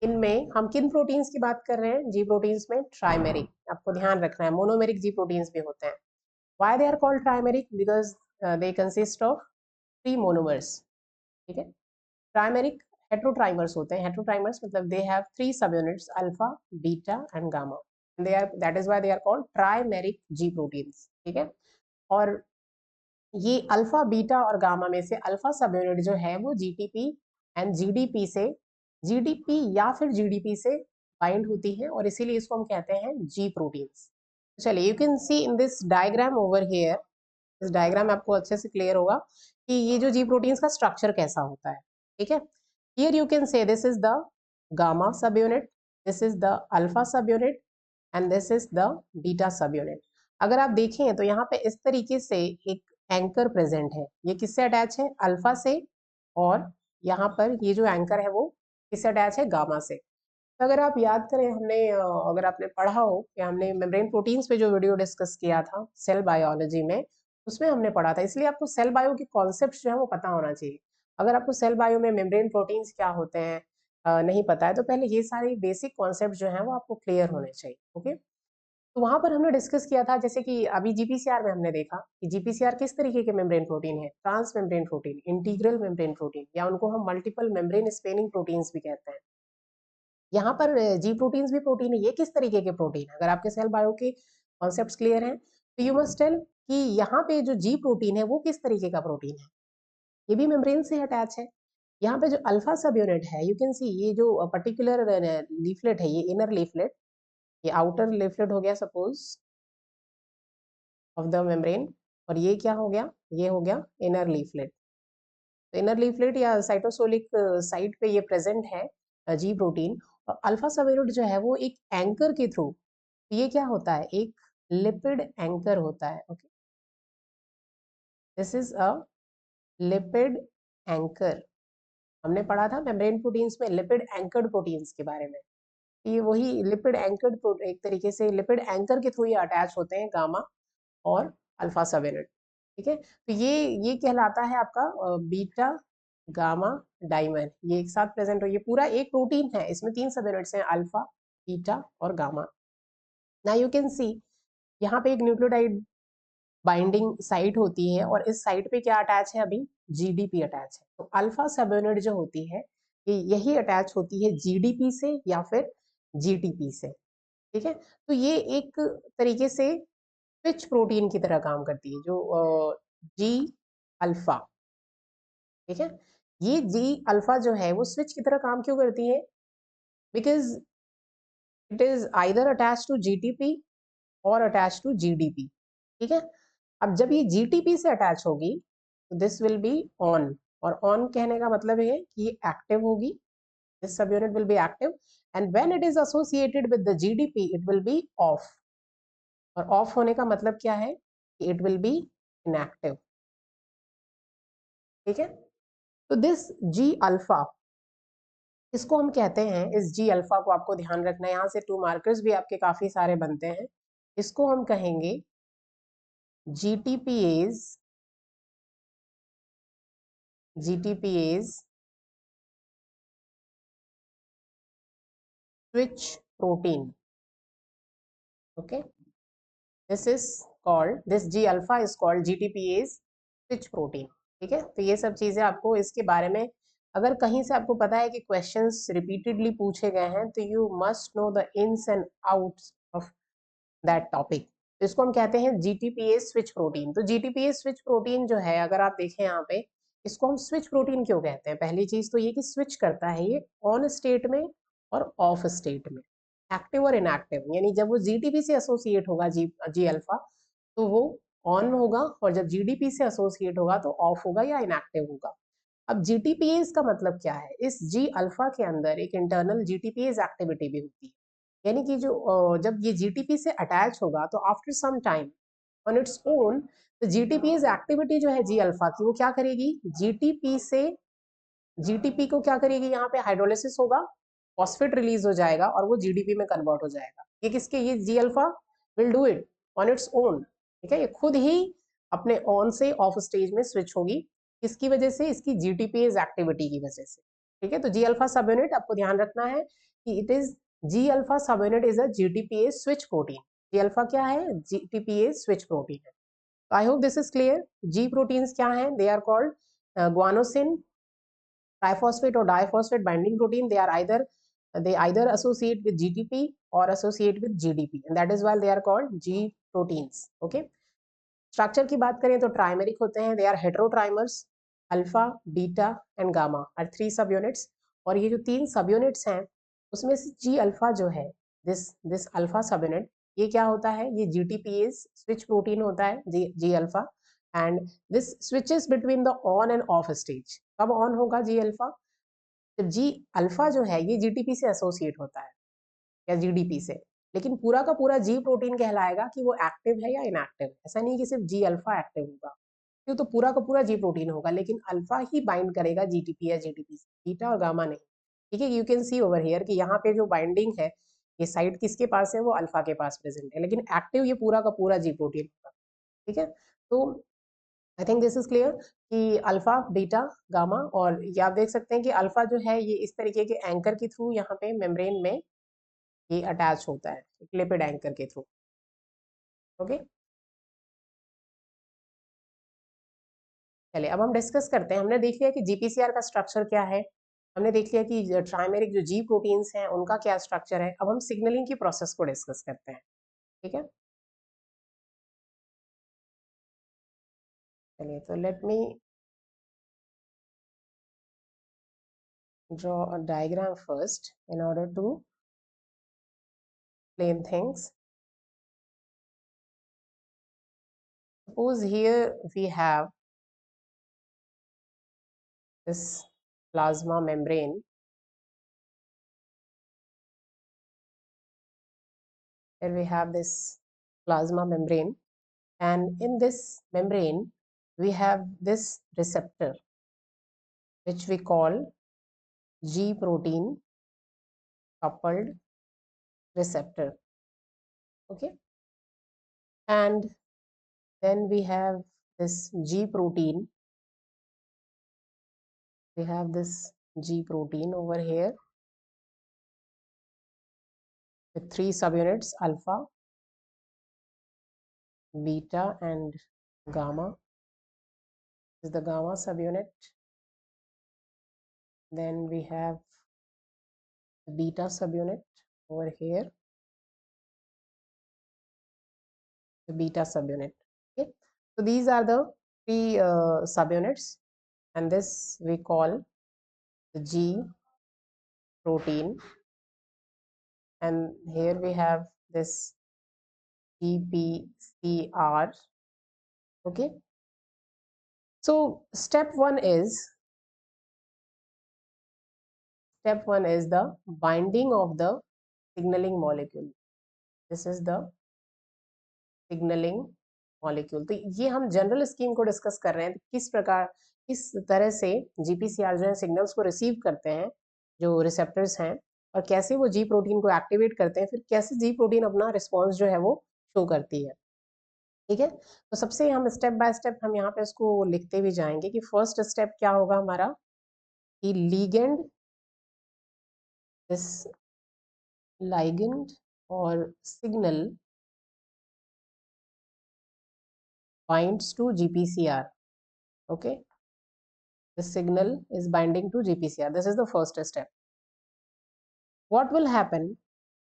S1: इनमें हम किन प्रोटीन्स की बात कर रहे हैं, जी प्रोटीन्स में ट्राइमेरिक, आपको ध्यान रखना है, मोनोमेरिक जी प्रोटीन्स भी होते हैं। Why they are called trimeric, because they consist of 3 monomers. ठीक है, ट्राइमेरिक हेट्रोट्राइमर्स होते हैं, हेट्रोट्राइमर्स मतलब दे हैव 3 सब units, alpha, beta and gamma, they are, that is why they are called trimeric G proteins. ठीक है, और ये अल्फा, बीटा और गामा में से अल्फा सब यूनिट जो है वो जीटीपी एंड जीडीपी से, जीडीपी या फिर जीडीपी से बाइंड होती है, और इसीलिए इसको हम कहते हैं जी प्रोटीन्स। चलिए, you can see in this diagram over here, इस डायग्राम में आपको अच्छे से क्लियर होगा कि ये जो जी प्रोटीन्स का स्ट्रक्चर कैसा होता है। ठीक है, हियर यू कैन से दिस इज द गामा सब unit, this is the alpha सब unit and this is the beta सब यूनिट। अगर आप देखें तो यहाँ पे इस तरीके से एक एंकर प्रेजेंट है, ये किससे अटैच है, अल्फा से, और यहाँ पर ये जो एंकर है वो किससे अटैच है, गामा से। तो अगर आप याद करें, हमने अगर आपने पढ़ा हो कि हमने मेम्ब्रेन प्रोटीन्स पे जो वीडियो डिस्कस किया था सेल बायोलॉजी में, उसमें हमने पढ़ा था, इसलिए आपको सेल बायो के कॉन्सेप्ट जो है वो पता होना चाहिए। अगर आपको सेल बायो में मेम्ब्रेन प्रोटीन्स क्या होते हैं नहीं पता है, तो पहले ये सारे बेसिक कॉन्सेप्ट जो है वो आपको क्लियर होने चाहिए। ओके, तो वहां पर हमने डिस्कस किया था, जैसे कि अभी जीपीसीआर में हमने देखा कि जीपीसीआर किस तरीके के मेम्ब्रेन प्रोटीन है, transmembrane protein, integral membrane protein, या उनको हम मल्टीपल मेम्ब्रेन स्पेनिंग प्रोटीन्स भी कहते हैं। यहाँ पर जी प्रोटीन्स भी प्रोटीन है, ये किस तरीके के प्रोटीन है, अगर आपके सेल बायो के कॉन्सेप्ट्स क्लियर हैं तो यू मस्ट टेल कि यहाँ पे जो जी प्रोटीन है वो किस तरीके का प्रोटीन है, ये भी मेम्ब्रेन से अटैच है, यहाँ पे जो अल्फा सब यूनिट है, यू कैन सी ये जो पर्टिकुलर लीफलेट है, ये इनर लीफलेट, ये आउटर लीफलेट हो गया सपोज ऑफ द मेम्ब्रेन, और ये क्या हो गया, ये हो गया इनर लीफलेट। तो इनर लीफलेट या साइटोसोलिक साइट पे ये प्रेजेंट है जी प्रोटीन। और अल्फा सब यूनिट जो है वो एक एंकर के थ्रू, ये क्या होता है, एक लिपिड एंकर होता है। Okay, this is a lipid anchor. हमने पढ़ा था मेम्ब्रेन प्रोटीन्स में लिपिड एंकर्ड प्रोटीन्स के बारे में। ये वही लिपिड एंकर्ड, एक तरीके से लिपिड एंकर के थ्रू ये अटैच होते हैं गामा और अल्फा सब यूनिट। ठीक है, तो ये कहलाता है आपका बीटा गामा डाइमर, ये एक साथ प्रेजेंट हो, ये पूरा एक प्रोटीन है, इसमें 3 सब यूनिट्स हैं, अल्फा बीटा और गामा। ना यू कैन सी यहाँ पे एक न्यूक्लियोटाइड बाइंडिंग साइट होती है, और इस साइट पे क्या अटैच है, अभी जीडीपी अटैच है। तो अल्फा सब यूनिट जो होती है ये यही अटैच होती है जीडीपी से या फिर जीटीपी से। ठीक है, तो ये एक तरीके से स्विच प्रोटीन की तरह काम करती है, जो जी अल्फा। ठीक है, ये जी अल्फा जो है वो स्विच की तरह काम क्यों करती है, because it is either attach to GTP or attach to GDP. ठीक है, अब जब ये जीटीपी से अटैच होगी तो दिस विल बी ऑन, और ऑन कहने का मतलब ये कि ये एक्टिव होगी, दिस सब unit will be active, and when it is associated with the GDP it will be of. और ऑफ होने का मतलब क्या है, कि इट विल बी इनएक्टिव। ठीक है, तो दिस जी अल्फा, इसको हम कहते हैं, इस जी अल्फा को आपको ध्यान रखना है, यहाँ से 2 मार्कर्स भी आपके काफी सारे बनते हैं। इसको हम कहेंगे GTPase, GTPase switch protein. Okay, this is called, this G alpha is called GTPase switch protein. ठीक है, तो ये सब चीजें आपको इसके बारे में, अगर कहीं से आपको पता है कि क्वेश्चंस रिपीटेडली पूछे गए हैं, तो you must know the ins and outs of that topic. तो इसको हम कहते हैं जीटीपीएस स्विच प्रोटीन। तो जीटीपीएस स्विच प्रोटीन जो है, अगर आप देखें यहाँ पे, इसको हम स्विच प्रोटीन क्यों कहते हैं, पहली चीज तो ये कि स्विच करता है ये ऑन स्टेट में और ऑफ स्टेट में, एक्टिव और इनएक्टिव, यानी जब वो जीटीपी से एसोसिएट होगा जी अल्फा, तो वो ऑन होगा, और जब जीडीपी से एसोसिएट होगा तो ऑफ होगा या इनएक्टिव होगा। अब जीटीपीएस का मतलब क्या है, इस जी अल्फा के अंदर एक इंटरनल जीटीपीएस एक्टिविटी भी होती है, यानी कि जो जब ये जीटीपी से अटैच होगा तो after some time on its own, तो जीटीपीएस एक्टिविटी जो है जी अल्फा की, वो क्या करेगी, जीटीपी से, जीटीपी को क्या करेगी, यहाँ पे हाइड्रोलिसिस होगा, फॉस्फेट रिलीज हो जाएगा और वो जीडीपी में कन्वर्ट हो जाएगा। ये किसके, ये G alpha will do it on its own. ठीक है, ये खुद ही अपने ऑन से ऑफ स्टेज में स्विच होगी, किसकी वजह से, इसकी जीटीपीएस एक्टिविटी की वजह से। ठीक है, तो जी अल्फा सब यूनिट आपको ध्यान रखना है कि इट इज, जी अल्फा सब unit is a GTPase switch protein. G alpha क्या है, जीटीपीएस स्विच प्रोटीन है। I hope this is clear. G proteins क्या है, they are called guanosine, triphosphate or diphosphate binding protein. They are either, they either associate with GTP or associate with GDP, and that is why they are called G proteins. Okay, structure की बात करें तो trimeric होते हैं, they are heterotrimers, alpha beta and gamma are 3 सब units. और ये जो 3 सब यूनिट्स हैं उसमें से जी अल्फा जो है, दिस दिस अल्फा सब यूनिट, ये क्या होता है, ये जीटीपीएस स्विच प्रोटीन होता है, G alpha, and this switches between the on and off stage. कब ऑन होगा जी अल्फा, जब जी अल्फा जो है ये जीटीपी से एसोसिएट होता है या जीडीपी से, लेकिन पूरा का पूरा जी प्रोटीन कहलाएगा कि वो एक्टिव है या इनएक्टिव। ऐसा नहीं कि सिर्फ जी अल्फा एक्टिव होगा, क्यों, तो पूरा का पूरा जी प्रोटीन होगा, लेकिन अल्फा ही बाइंड करेगा जीटीपी या जीटीपी से, बीटा और गामा नहीं। ठीक है, you can see over here कि यहाँ पे जो बाइंडिंग है, ये साइट किसके पास है, वो अल्फा के पास प्रेजेंट है, लेकिन एक्टिव ये पूरा का पूरा जी प्रोटीन होगा। ठीक है, तो I think this is clear कि अल्फा बीटा गामा, और ये आप देख सकते हैं कि अल्फा जो है ये इस तरीके के एंकर के थ्रू यहाँ पे मेम्ब्रेन में ये अटैच होता है, लिपिड एंकर के थ्रू। ओके, चलिए अब हम डिस्कस करते हैं। हमने देख लिया कि जीपीसीआर का स्ट्रक्चर क्या है, हमने देख लिया कि ट्राइमेरिक जो जी प्रोटीन्स हैं उनका क्या स्ट्रक्चर है। अब हम सिग्नलिंग की प्रोसेस को डिस्कस करते हैं। ठीक है, चलिए तो let me draw a diagram first in order to explain things. Suppose here we have this plasma membrane. Here we have this plasma membrane, and in this membrane we have this receptor which we call G protein coupled receptor. Okay, and then we have this G protein. We have this G protein over here with 3 subunits, alpha, beta and gamma. This is the gamma subunit. Then we have the beta subunit over here, the beta subunit. Okay, so these are the 3 subunits, and this we call the G protein, and here we have this GPCR. Okay, so step one is the binding of the signaling molecule. This is the signaling molecule. तो ये हम general scheme को discuss कर रहे हैं, किस तरह से जीपीसीआर जो है सिग्नल्स को रिसीव करते हैं, जो रिसेप्टर्स हैं, और कैसे वो जी प्रोटीन को एक्टिवेट करते हैं, फिर कैसे जी प्रोटीन अपना रिस्पॉन्स जो है वो शो करती है. ठीक है, तो सबसे हम स्टेप बाय स्टेप हम यहाँ पे इसको लिखते भी जाएंगे कि फर्स्ट स्टेप क्या होगा हमारा, कि ligand, this ligand or signal binds to GPCR. Okay, the signal is binding to GPCR. This is the first step. What will happen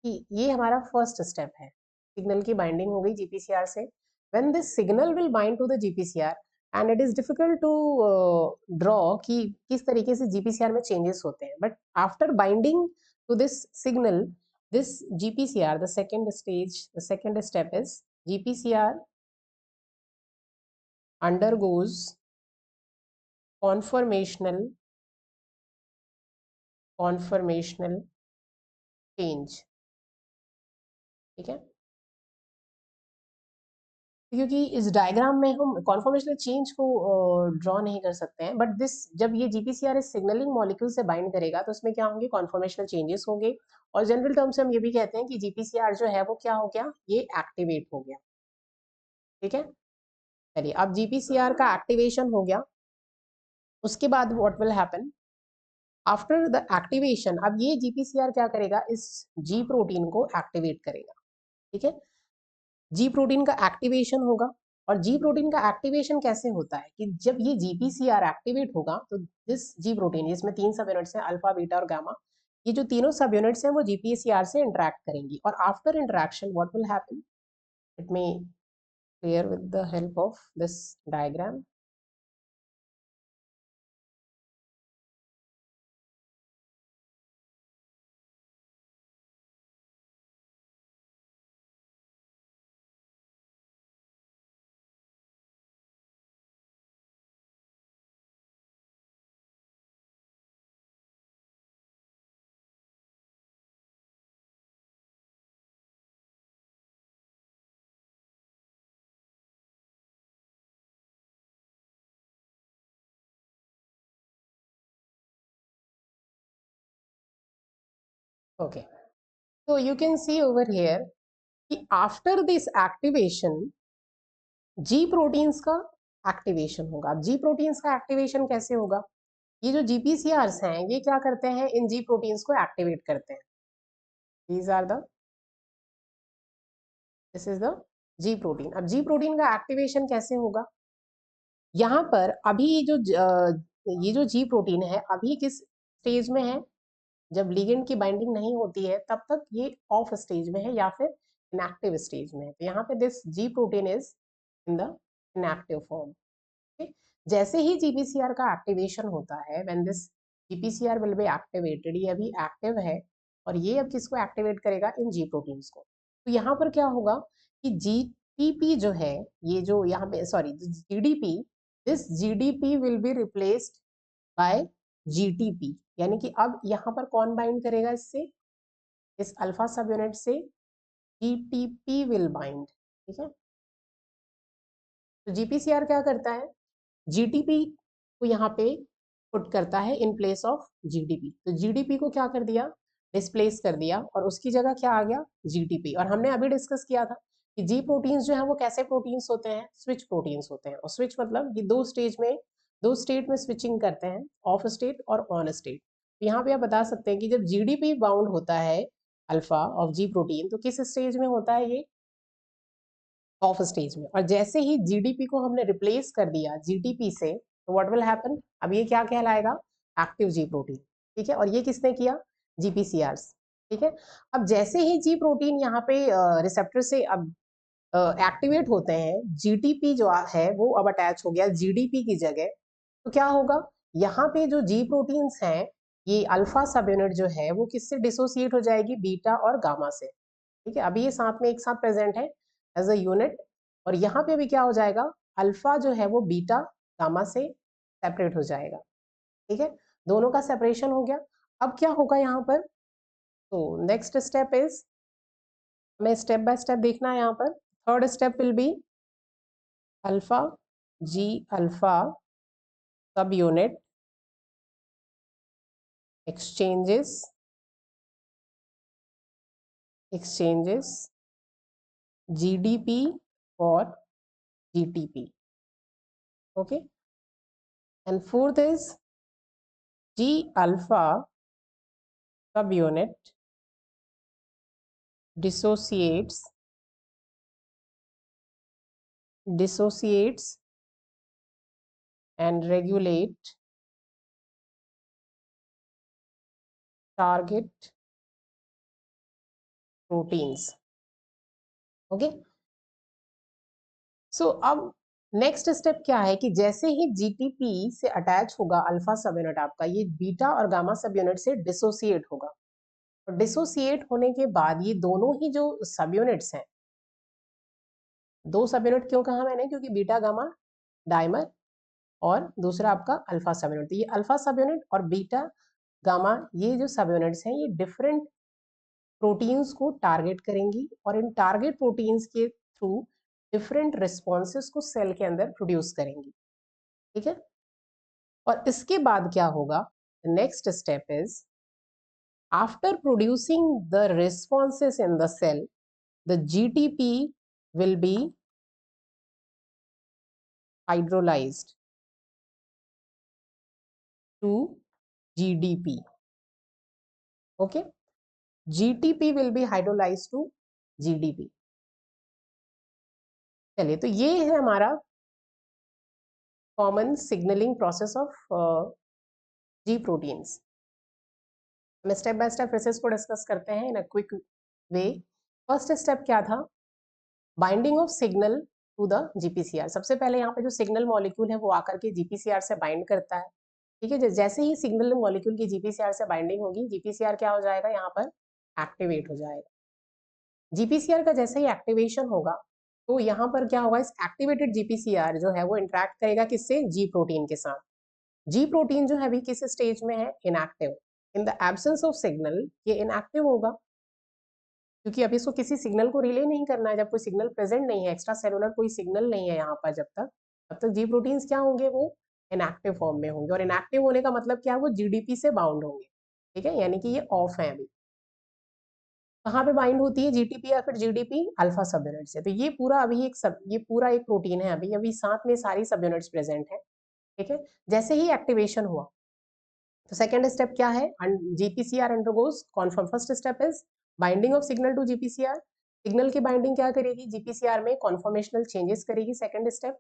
S1: कि ये हमारा फर्स्ट स्टेप है, सिग्नल की बाइंडिंग हो गई जीपीसीआर से. When this signal will bind to the GPCR and it is difficult to draw कि किस तरीके से GPCR में changes होते हैं, but after binding to this signal, this GPCR, the second step is GPCR undergoes conformational change. ठीक है, क्योंकि इस डायग्राम में हम कॉन्फॉर्मेशनल चेंज को ड्रॉ नहीं कर सकते हैं, बट दिस जब ये जीपीसीआर इस सिग्नलिंग मॉलिक्यूल से बाइंड करेगा तो उसमें क्या होंगे, कॉन्फॉर्मेशनल चेंजेस होंगे, और जनरल टर्म से हम ये भी कहते हैं कि जीपीसीआर जो है वो क्या हो गया, ये एक्टिवेट हो गया. ठीक है, चलिए अब जीपीसीआर का एक्टिवेशन हो गया, उसके बाद what will happen after the activation. अब ये जीपीसीआर क्या करेगा, इस जी प्रोटीन को एक्टिवेट करेगा. ठीक है, जी प्रोटीन का एक्टिवेशन होगा, और जी प्रोटीन का एक्टिवेशन कैसे होता है कि जब ये जीपीसीआर एक्टिवेट होगा तो दिस जी प्रोटीन, इसमें 3 सब यूनिट्स हैं, अल्फा, बीटा और गामा, ये जो तीनों सब यूनिट्स हैं वो जीपीसीआर से इंटरेक्ट करेंगी, और after interaction what will happen, it may clear with the help of this diagram. Okay, so you can see over here कि after this activation G proteins का एक्टिवेशन होगा. अब जी प्रोटीन्स का एक्टिवेशन कैसे होगा, ये जो जीपीसीआर्स हैं ये क्या करते हैं, इन जी प्रोटीन्स को एक्टिवेट करते हैं. These are the, this is the ji protein. अब जी प्रोटीन का एक्टिवेशन कैसे होगा, यहाँ पर अभी ये जो जी प्रोटीन है अभी किस स्टेज में है, जब लिगेंड की बाइंडिंग नहीं होती है तब तक ये ऑफ स्टेज में है या फिर इनएक्टिव स्टेज में है. तो यहाँ पे this G protein is in the inactive form. जैसे ही जीपीसीआर का एक्टिवेशन होता है, when this GPCR will be activated, ये अभी एक्टिव है और ये अब किसको एक्टिवेट करेगा, इन जी प्रोटीन्स को। तो यहाँ पर क्या होगा कि जीटीपी जो है, ये जो यहाँ पे sorry GDP, this GDP will be replaced by GTP, यानी कि अब यहाँ पर कौन बाइंड करेगा इससे, इस अल्फा सब यूनिट से जीटीपी विल बाइंड, ठीक है। तो जीपीसीआर क्या करता है, जीटीपी को यहाँ पे पुट करता है इन प्लेस ऑफ जीडीपी। तो जीडीपी को क्या कर दिया, डिस्प्लेस कर दिया और उसकी जगह क्या आ गया, जीटीपी। और हमने अभी डिस्कस किया था कि जी प्रोटीन्स जो है वो कैसे प्रोटीन्स होते हैं, स्विच प्रोटीन्स होते हैं। और स्विच मतलब ये दो स्टेट में स्विचिंग करते हैं, ऑफ स्टेट और ऑन स्टेट। यहाँ पे आप बता सकते हैं कि जब जीडीपी बाउंड होता है अल्फा ऑफ जी प्रोटीन, तो किस स्टेज में होता है, ये ऑफ स्टेज में। और जैसे ही जीडीपी को हमने रिप्लेस कर दिया जीटीपी से, तो व्हाट विल हैपन, अब ये क्या कहलाएगा, एक्टिव जी प्रोटीन, ठीक है। और ये किसने किया, जीपीसीआर, ठीक है। अब जैसे ही जी प्रोटीन यहाँ पे रिसेप्टर से अब एक्टिवेट होते हैं, जीटीपी जो है वो अब अटैच हो गया जीडीपी की जगह। तो क्या होगा, यहाँ पे जो जी प्रोटीन्स हैं, ये अल्फा सब यूनिट जो है वो किससे डिसोसिएट हो जाएगी, बीटा और गामा से, ठीक है। अभी ये साथ में एक साथ प्रेजेंट है एज अ यूनिट, और यहाँ पे भी क्या हो जाएगा, अल्फा जो है वो बीटा गामा से सेपरेट हो जाएगा, ठीक है। दोनों का सेपरेशन हो गया। अब क्या होगा यहाँ पर, तो नेक्स्ट स्टेप इज, हमें स्टेप बाय स्टेप देखना है। यहाँ पर third step will be alpha G alpha सब unit exchanges GDP for GTP. Okay, and fourth is G alpha subunit dissociates and regulate target proteins. Okay, so अब next step क्या है कि जैसे ही जीटीपी से अटैच होगा अल्फा सब unit आपका, ये बीटा और गामा सब यूनिट से डिसोसिएट होगा। और डिसोसिएट होने के बाद ये दोनों ही जो सब यूनिट्स हैं, दो सब यूनिट क्यों कहा मैंने, क्योंकि बीटा गामा डाइमर और दूसरा आपका अल्फा सब यूनिट। तो ये अल्फा सब यूनिट और बीटा गामा, ये जो सब यूनिट्स हैं, ये डिफरेंट प्रोटीन्स को टारगेट करेंगी और इन टारगेट प्रोटीन्स के थ्रू डिफरेंट रिस्पॉन्सेस को सेल के अंदर प्रोड्यूस करेंगी, ठीक है। और इसके बाद क्या होगा, next step is after producing the responses in the cell, the GTP will be hydrolyzed to GDP. Okay, GTP will be hydrolyzed to GDP. चलिए, तो ये है हमारा common signaling process of G proteins. हम स्टेप बाय स्टेप प्रोसेस को discuss करते हैं in a quick way. First step क्या था, binding of signal to the GPCR. सबसे पहले यहाँ पे जो सिग्नल मॉलिक्यूल है वो आकर के जीपीसीआर से बाइंड करता है, ठीक है। जैसे ही सिग्नल मॉलिक्यूल की जीपीसीआर से बाइंडिंग होगी, जीपीसीआर क्या हो जाएगा, यहाँ पर एक्टिवेट हो जाएगा। जीपीसीआर का जैसे ही एक्टिवेशन होगा, तो यहाँ पर क्या होगा, इस एक्टिवेटेड जीपीसीआर जो है वो इंटरेक्ट करेगा किससे, जी प्रोटीन के साथ। जी प्रोटीन जो है अभी किस स्टेज में है, inactive. In the absence of signal ये इनएक्टिव होगा, क्योंकि अभी इसको किसी सिग्नल को रिले नहीं करना है। जब कोई सिग्नल प्रेजेंट नहीं है, एक्स्ट्रा सेलुलर कोई सिग्नल नहीं है यहाँ पर, जब तक जी प्रोटीन्स क्या होंगे, वो इनएक्टिव फॉर्म में होंगे। और इनएक्टिव होने का मतलब क्या है, वो जीडीपी से बाउंड होंगे, ठीक है, यानी कि ये ऑफ है अभी। कहाँ पे बाइंड होती है, जीटीपी या फिर जीडीपी, अल्फा सब यूनिट से। तो ये पूरा अभी ये पूरा एक प्रोटीन है, अभी अभी साथ में सारी सब यूनिट्स प्रेजेंट है, ठीक है। जैसे ही एक्टिवेशन हुआ, तो सेकेंड स्टेप क्या है, GPCR undergoes confirm. First step is binding of signal to GPCR. Signal की बाइंडिंग क्या करेगी, जीपीसीआर में कॉन्फॉर्मेशनल चेंजेस करेगी, सेकेंड स्टेप,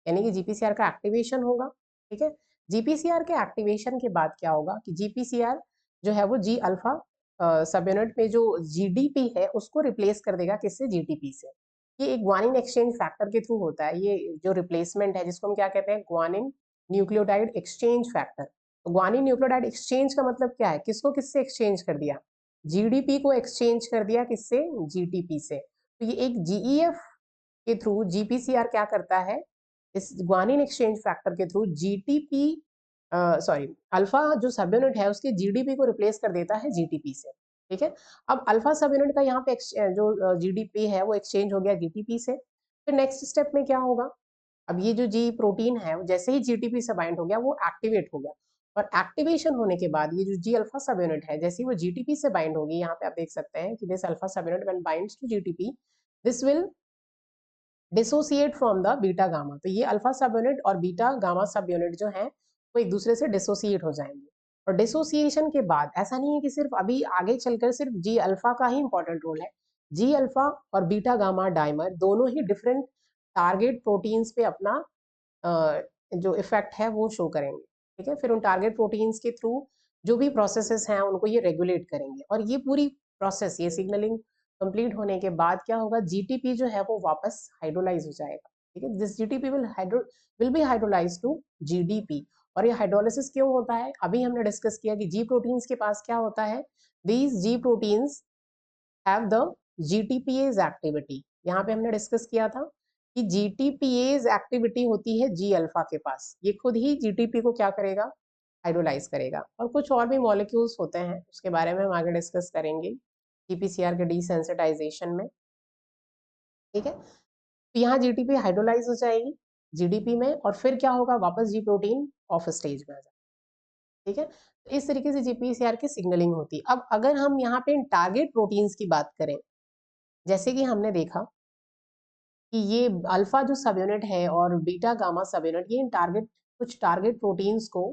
S1: यानी कि जीपीसीआर का एक्टिवेशन होगा, ठीक है। जीपीसीआर के एक्टिवेशन के बाद क्या होगा कि जीपीसीआर जो है वो जी अल्फा सब यूनिट में जो जीडीपी है उसको रिप्लेस कर देगा, किससे, जीटीपी से। ये एक ग्वानिन एक्सचेंज फैक्टर के थ्रू होता है, ये जो रिप्लेसमेंट है जिसको हम क्या कहते हैं, guanine nucleotide exchange factor. Guanine nucleotide exchange का मतलब क्या है, किसको किससे एक्सचेंज कर दिया, जीडीपी को एक्सचेंज कर दिया, किससे, जीटीपी से। तो ये एक जीईएफ के थ्रू जीपीसीआर क्या करता है, इस ग्वानिन एक्सचेंज फैक्टर के थ्रू जीटीपी सॉरी अल्फा जो सब यूनिट है उसके जीडीपी को रिप्लेस कर देता है जीटीपी से। ठीक है, अब अल्फा सब यूनिट का यहाँ पे जो जीडीपी है वो एक्सचेंज हो गया जीटीपी से। फिर नेक्स्ट स्टेप में क्या होगा, अब ये जो जी प्रोटीन है जैसे ही जीटीपी से बाइंड हो गया वो एक्टिवेट हो गया, और एक्टिवेशन होने के बाद ये जो जी अल्फा सब यूनिट है जैसे ही वो जीटीपी से बाइंड होगी, यहाँ पे आप देख सकते हैं कि दिस अल्फा सब unit when binds to GTP this will dissociate from the beta gamma. तो ये अल्फा सब यूनिट और बीटा गामा सब यूनिट जो है वो एक दूसरे से डिसोसिएट हो जाएंगे। और डिसोसिएशन के बाद ऐसा नहीं है कि सिर्फ अभी आगे चलकर सिर्फ जी अल्फा का ही इंपॉर्टेंट रोल है, जी अल्फा और बीटा गामा डाइमर दोनों ही डिफरेंट टारगेट प्रोटीन्स पे अपना जो इफेक्ट है वो शो करेंगे। ठीक है, फिर उन टारगेट प्रोटीन्स के थ्रू जो भी प्रोसेसेस हैं उनको ये रेगुलेट करेंगे, और ये पूरी प्रोसेस ये सिग्नलिंग कंप्लीट होने के बाद क्या होगा, जीटीपी जो है वो वापस हाइड्रोलाइज हो जाएगा। ठीक है, this GTP will be hydrolyze to GDP. और ये हाइड्रोलिसिस क्यों होता है, अभी हमने डिस्कस किया कि जी प्रोटीन्स के पास क्या होता है, these G proteins have the GTPase activity. यहाँ पे हमने डिस्कस किया था कि जीटीपीएज एक्टिविटी होती है जी अल्फा के पास, ये खुद ही जीटीपी को क्या करेगा, हाइड्रोलाइज करेगा। और कुछ और भी मॉलिक्यूल्स होते हैं उसके बारे में हम आगे डिस्कस करेंगे जीपीसीआर के डिसेंसिटाइजेशन में। ठीक है, तो यहाँ जीटीपी हाइड्रोलाइज हो जाएगी जीडीपी में, और फिर क्या होगा, वापस जी प्रोटीन ऑफ स्टेज में आ जाएगा। ठीक है, तो इस तरीके से जीपीसीआर की सिग्नलिंग होती है। अब अगर हम यहाँ पे टारगेट प्रोटीन्स की बात करें, जैसे कि हमने देखा कि ये अल्फा जो सब यूनिट है और बीटा गामा सब यूनिट ये इन टारगेट कुछ टारगेट प्रोटीन्स को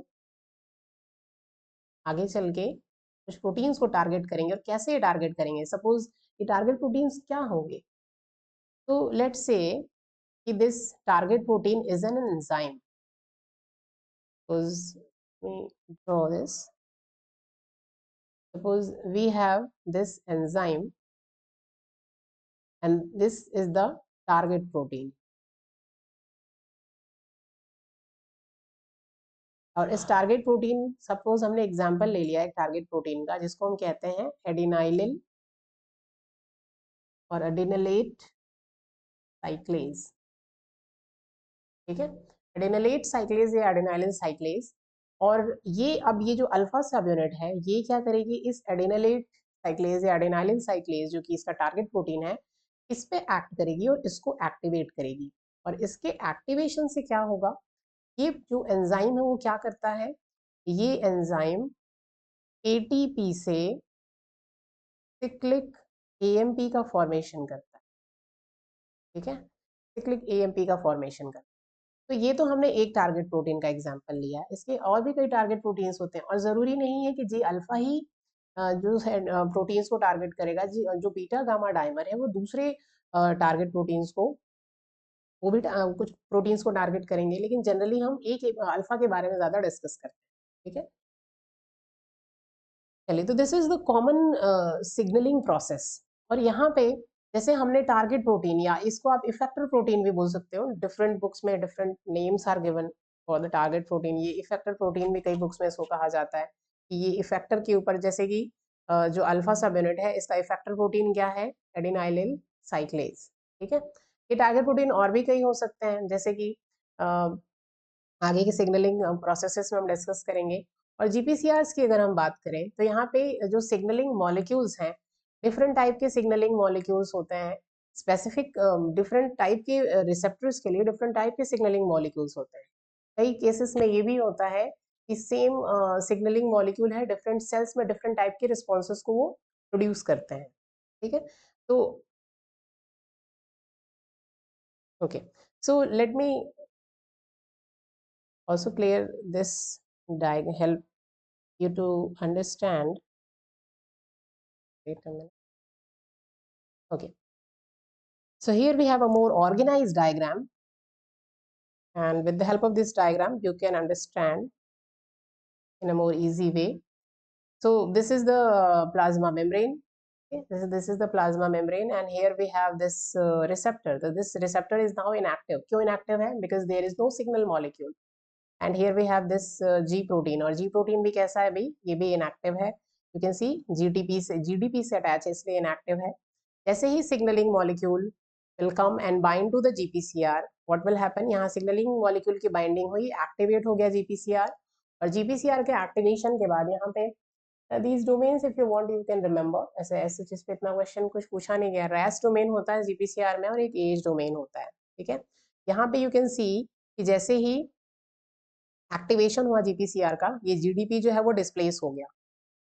S1: आगे चल के कुछ प्रोटीन्स को टारगेट करेंगे। और कैसे ये टारगेट करेंगे, सपोज ये टारगेट प्रोटीन्स क्या होंगे, तो लेट्स से कि this target protein is an enzyme. Suppose we draw this. Suppose we have this enzyme and this is the target protein. और इस टारगेट प्रोटीन, सपोज हमने एग्जांपल ले लिया एक टारगेट प्रोटीन का जिसको हम कहते हैं एडिनाइलिन और एडिनलेट साइक्लेज। ठीक है, एडिनलेट साइक्लेज या एडिनाइलिन साइक्लेज। और ये अब ये जो अल्फा सब यूनिट है ये क्या करेगी, इस एडिनलेट साइक्लेज या एडिनाइलिन साइक्लेज जो कि इसका टारगेट प्रोटीन है इस पे एक्ट करेगी और इसको एक्टिवेट करेगी। और इसके एक्टिवेशन से क्या होगा, ये जो एंजाइम है वो क्या करता है, ये एंजाइम एटीपी से सिक्लिक एएमपी का फॉर्मेशन करता है। ठीक है, सिक्लिक एएमपी का फॉर्मेशन करता है। तो ये तो हमने एक टारगेट प्रोटीन का एग्जांपल लिया, इसके और भी कई टारगेट प्रोटीन्स होते हैं, और जरूरी नहीं है कि जी अल्फा ही जो है प्रोटीन्स को टारगेट करेगा। जी जो बीटा गामा डाइमर है वो दूसरे टारगेट प्रोटीन्स को, वो भी कुछ प्रोटीन्स को टारगेट करेंगे, लेकिन जनरली हम एक अल्फा के बारे में ज्यादा डिस्कस करते हैं। ठीक है, चलिए, तो this is the common signaling process. और यहाँ पे जैसे हमने टारगेट प्रोटीन या इसको आप इफेक्टर प्रोटीन भी बोल सकते हो, डिफरेंट बुक्स में different names are given for the target protein. ये इफेक्टर प्रोटीन भी कई बुक्स में इसको कहा जाता है कि ये इफेक्टर के ऊपर, जैसे कि जो अल्फा सब यूनिट है इसका इफेक्टर प्रोटीन क्या है, एडिनाइलिन साइक्लेज। ठीक है, ये टारगेट प्रोटीन और भी कई हो सकते हैं जैसे कि आगे के सिग्नलिंग प्रोसेसेस में हम डिस्कस करेंगे। और जीपीसीआरस की अगर हम बात करें तो यहाँ पे जो सिग्नलिंग मॉलिक्यूल्स हैं, डिफरेंट टाइप के सिग्नलिंग मॉलिक्यूल्स होते हैं, स्पेसिफिक डिफरेंट टाइप के रिसेप्टर्स के लिए डिफरेंट टाइप के सिग्नलिंग मॉलिक्यूल्स होते हैं। कई केसेस में ये भी होता है कि सेम सिग्नलिंग मॉलिक्यूल है, डिफरेंट सेल्स में डिफरेंट टाइप के रिस्पॉन्सेस को वो प्रोड्यूस करते हैं। ठीक है, तो okay, so let me also clear this diagram, help you to understand. Wait a minute. Okay, so here we have a more organized diagram, and with the help of this diagram you can understand in a more easy way. So this is the plasma membrane. Okay, this is the plasma membrane, and here we have this receptor. So this receptor is now inactive. क्यों inactive है? Because there is no signal molecule. And here we have this G protein, और G protein भी कैसा है भाई, ये भी inactive है। यू कैन सी जीटीपी से, जीडीपी से अटैच है इसलिए इनएक्टिव है। जैसे ही signaling molecule will come and bind to the GPCR, what will happen, यहाँ सिग्नलिंग मॉलिक्यूल की बाइंडिंग हुई, एक्टिवेट हो गया जीपीसीआर, और जीपीसीआर के एक्टिवेशन के बाद यहाँ पे these domains if you want you can remember, ऐसे ऐसे चीज पे इतना क्वेश्चन कुछ पूछा नहीं गया। रेस्ट डोमेन होता है जीपीसीआर में और एक एज डोमेन होता है, ठीक है। यहाँ पे यू कैन सी कि जैसे ही एक्टिवेशन हुआ जीपीसीआर का, ये जीडीपी जो है वो डिस्प्लेस हो गया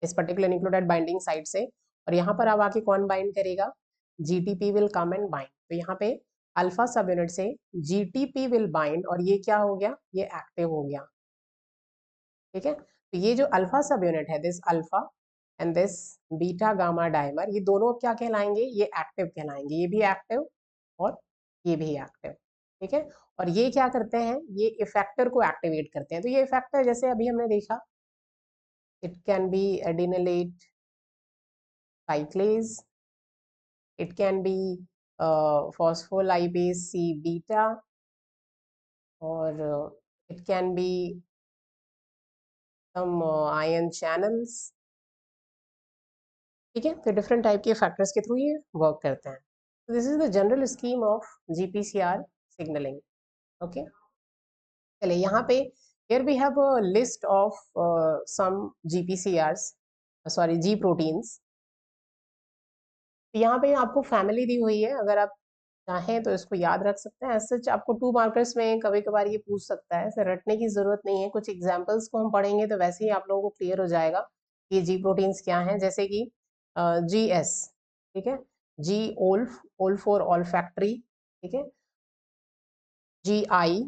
S1: इस पर्टिकुलर न्यूक्लियोटाइड बाइंडिंग साइट से, और यहाँ पर अब आके कौन बाइंड करेगा, GTP will come and bind. तो यहाँ पे अल्फा सब यूनिट से जीटीपी विल बाइंड, और ये क्या हो गया, ये एक्टिव हो गया, ठीक है। तो ये जो अल्फा सब यूनिट है, this alpha and this beta gamma dimer, ये दोनों क्या कहलाएंगे, ये एक्टिव कहलाएंगे, ये भी एक्टिव और ये भी एक्टिव, ठीक है। और ये क्या करते हैं, ये इफेक्टर को एक्टिवेट करते हैं। तो ये इफेक्टर जैसे अभी हमने देखा, it can be adenylate cyclase, it can be phospholipase C beta, और it can be some ion channels, ठीक है। तो डिफरेंट टाइप के फैक्टर्स के थ्रू ये वर्क करते हैं। तो this is the general scheme of GPCR signaling, okay. चलिए यहाँ पे here we have a list of some GPCRs, sorry G proteins. यहाँ पे आपको फैमिली दी हुई है, अगर आप चाहें तो इसको याद रख सकते हैं। सच आपको 2 मार्कर्स में कभी कभार ये पूछ सकता है, ऐसे रटने की जरूरत नहीं है। कुछ एग्जांपल्स को हम पढ़ेंगे तो वैसे ही आप लोगों को क्लियर हो जाएगा कि जी प्रोटीन्स क्या हैं। जैसे कि जी एस, ठीक है, जी ओल्फ, ओल्फ फॉर ऑल्फैक्टरी, ठीक है, G I,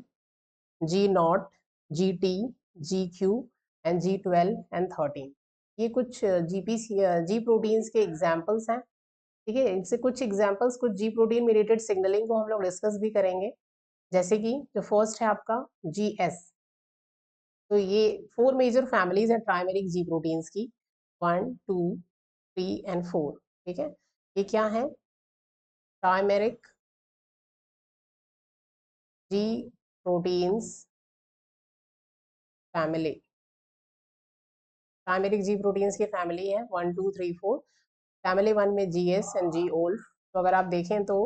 S1: G naught, G T, G Q and G 12 and 13, ये कुछ जी प्रोटीन्स के एग्जाम्पल्स हैं, ठीक है। इनसे कुछ एग्जांपल्स, कुछ जी प्रोटीन मेडिएटेड सिग्नलिंग को हम लोग डिस्कस भी करेंगे। जैसे कि जो फर्स्ट है आपका जीएस, तो ये 4 मेजर फैमिलीज है ट्राइमेरिक जी प्रोटीन्स की, 1 2 3 एंड 4, ठीक है। ये क्या है, trimeric G proteins family, प्राइमेरिक G proteins की फैमिली है 1 2 3 4। फैमिली 1 में जीएस एंड जी ओल्फ। तो अगर आप देखें तो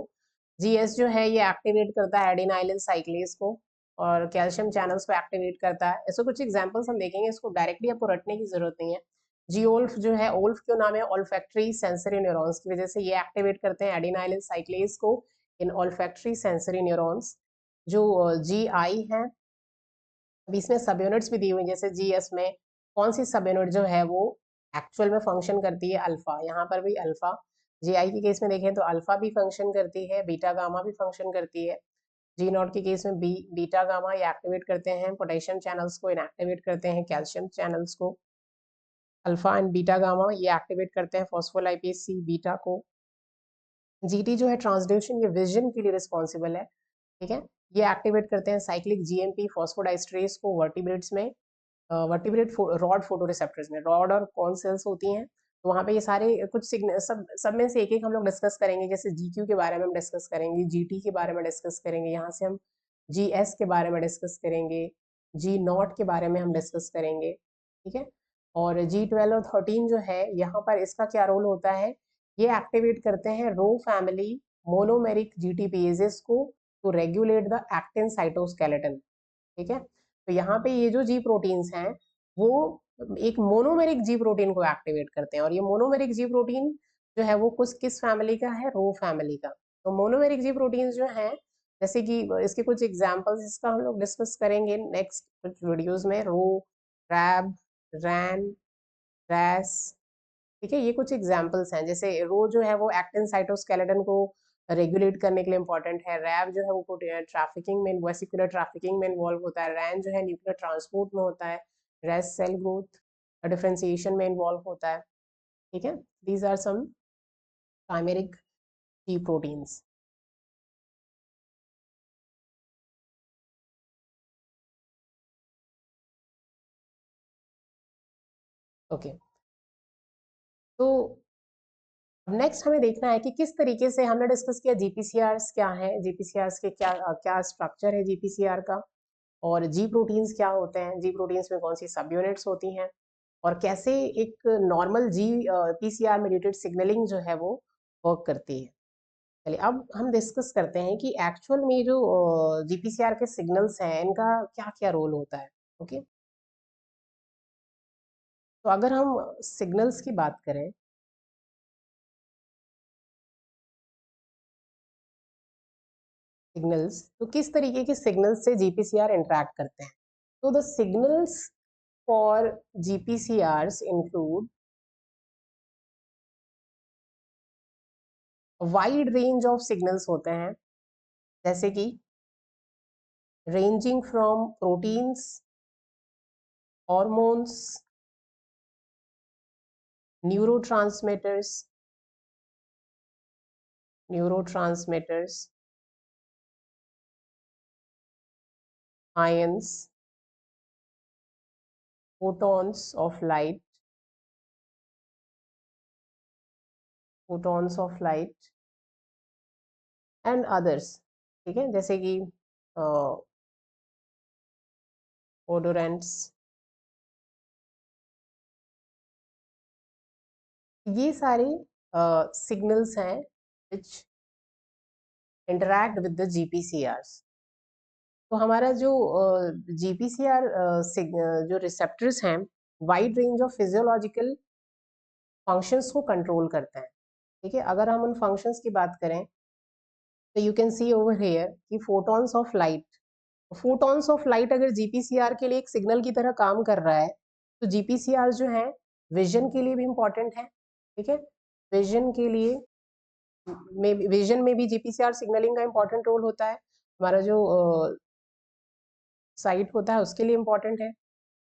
S1: जीएस जो है ये एक्टिवेट करता है एडिनाइलिन साइक्लेज को, और कैल्शियम चैनल्स को एक्टिवेट करता है। ऐसे कुछ एग्जांपल्स हम देखेंगे, इसको डायरेक्टली आपको रटने की जरूरत नहीं है। जी ओल्फ जो है, ओल्फ क्यों नाम है, ऑल्फैक्टरी सेंसरी न्यूरॉन्स की वजह से ये एक्टिवेट करते हैं एडिनाइलिन साइक्लेज को इन ऑल्फैक्टरी सेंसरी न्यूरॉन्स। जो जी आई है, अभी इसमें सब यूनिट्स भी दी हुई, जैसे जीएस में कौन सी सब यूनिट जो है वो एक्चुअल में फंक्शन करती है, अल्फा। यहाँ पर भी अल्फा, जीआई के केस में देखें तो अल्फा भी फंक्शन करती है, बीटा गामा भी फंक्शन करती है। जी नॉट के केस में बीटा गामा ये एक्टिवेट करते हैं पोटेशियम चैनल्स को, इनएक्टिवेट करते हैं कैल्शियम चैनल्स को। अल्फा एंड बीटा गामा ये एक्टिवेट करते हैं फॉस्फोलाइपेज सी बीटा को। जीटी जो है ट्रांसड्यूशन, ये विजन के लिए रिस्पॉन्सिबल है, ठीक है। ये एक्टिवेट करते हैं साइक्लिक जीएमपी फॉस्फोडाइस्ट्रेस को वर्टिब्रेट्स में, वर्टिब्रेट रॉड फोटो रिसेप्टर्स में, रॉड और कॉन सेल्स होती हैं। तो वहाँ पे ये सारे कुछ सिग्नल, सब में से एक एक हम लोग डिस्कस करेंगे। जैसे जीक्यू के बारे में हम डिस्कस करेंगे, जीटी के बारे में डिस्कस करेंगे, यहाँ से हम जीएस के बारे में डिस्कस करेंगे, जी नॉट के बारे में हम डिस्कस करेंगे, ठीक है। और जी 12 और 13 जो है, यहाँ पर इसका क्या रोल होता है, ये एक्टिवेट करते हैं रो फैमिली मोनोमेरिक जीटीपीएजेस को to regulate the actin cytoskeleton, ठीक है। तो यहाँ पे ये जो जी प्रोटीन्स हैं वो एक मोनोमेरिक जी प्रोटीन को एक्टिवेट करते हैं, और ये मोनोमेरिक जी प्रोटीन जो है वो कुछ किस फैमिली का है, रो फैमिली का। तो मोनोमेरिक जी प्रोटीन्स जो हैं, जैसे कि इसके कुछ एग्जांपल्स इसका हम लोग डिस्कस करेंगे नेक्स्ट कुछ वीडियोस में, रो, रैब, रैन, रैस, ठीक है। ये कुछ एग्जांपल्स हैं। जैसे रो जो है वो एक्टिन साइटोस्केलेटन को रेगुलेट करने के लिए इंपॉर्टेंट है, रैब जो है वो ट्रैफिकिंग में, वेसिकुलर ट्रैफिकिंग में इन्वॉल्व होता है, रैन जो है न्यूक्लियर ट्रांसपोर्ट में होता है, रेस सेल ग्रोथ डिफरेंशिएशन में इन्वॉल्व होता है, ठीक है। These are some trimeric G proteins, okay. तो नेक्स्ट हमें देखना है कि किस तरीके से, हमने डिस्कस किया जीपीसीआर क्या है, जीपीसीआर के क्या क्या स्ट्रक्चर है जीपीसीआर का, और जी प्रोटीन्स क्या होते हैं, जी प्रोटीन्स में कौन सी सब यूनिट्स होती हैं, और कैसे एक नॉर्मल जी पीसीआर मेडिएटेड सिग्नलिंग जो है वो वर्क करती है। चलिए अब हम डिस्कस करते हैं कि एक्चुअल में जो जीपीसीआर के सिग्नल्स हैं इनका क्या क्या रोल होता है। ओके, तो अगर हम सिग्नल्स की बात करें, सिग्नल्स तो किस तरीके के सिग्नल्स से जीपीसीआर इंटरेक्ट करते हैं। तो the signals for GPCRs include wide range of signals होते हैं, जैसे कि ranging from proteins, hormones, neurotransmitters, neurotransmitters, ions, photons of light, photons of light and others. ठीक है, जैसे कि odorants, ये सारे सिग्नल्स हैं which interact with the GPCRs. तो हमारा जो जीपीसीआर जो रिसेप्टर्स हैं wide range of physiological functions को कंट्रोल करते हैं। ठीक है, अगर हम उन फंक्शंस की बात करें तो you can see over here कि photons of light, photons of light अगर जीपीसीआर के लिए एक सिग्नल की तरह काम कर रहा है तो जीपीसीआर जो है विजन के लिए भी इम्पोर्टेंट है। ठीक है, विजन के लिए विजन में भी जीपीसीआर सिग्नलिंग का इम्पोर्टेंट रोल होता है। हमारा जो साइट होता है उसके लिए इम्पोर्टेंट है।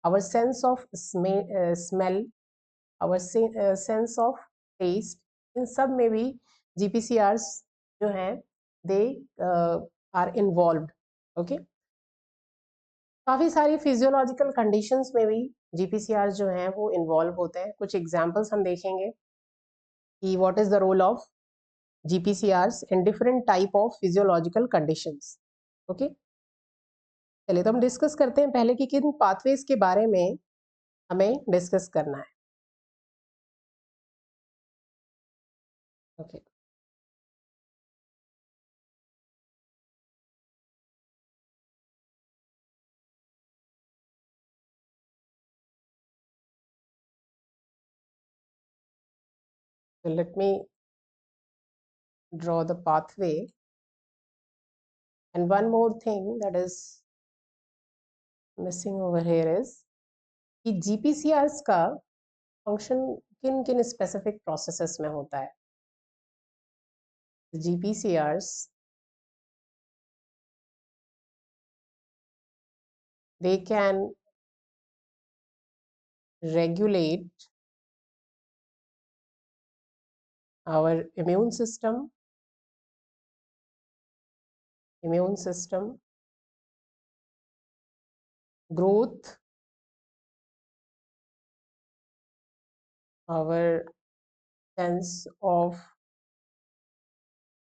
S1: Our sense of smell, our sense of taste, इन सब में भी जीपीसीआर्स जो हैं दे आर इन्वॉल्व्ड। ओके, काफी सारी फिजियोलॉजिकल कंडीशंस में भी जीपीसीआर जो हैं वो इन्वॉल्व होते हैं। कुछ एग्जांपल्स हम देखेंगे कि what is the role of GPCRs in different type of physiological conditions. Okay, चलिए तो हम डिस्कस करते हैं पहले कि किन पाथवेज के बारे में हमें डिस्कस करना है। Okay, so let me draw the pathway, and one more thing that is missing over here is कि जीपीसीआर्स का फंक्शन किन किन स्पेसिफिक प्रोसेसेस में होता है। जीपीसीआर्स they can regulate our immune system, growth, our sense of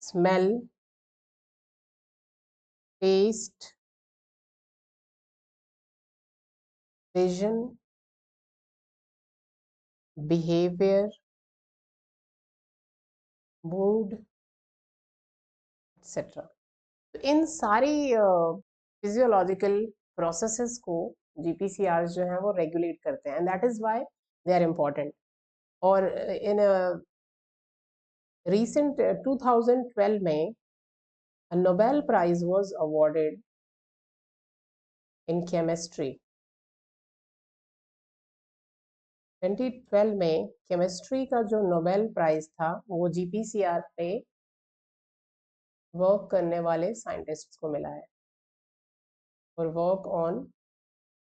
S1: smell, taste, vision, behavior, mood, etc. तो इन सारी physiological processes को जीपीसीआर जो है वो रेगुलेट करते हैं, and that is why they are important. और इन recent 2012 में a Nobel Prize was awarded in chemistry। 2012 में केमिस्ट्री का जो नोबेल प्राइज था वो जीपीसीआर पे वर्क करने वाले साइंटिस्ट्स को मिला है, और वर्क ऑन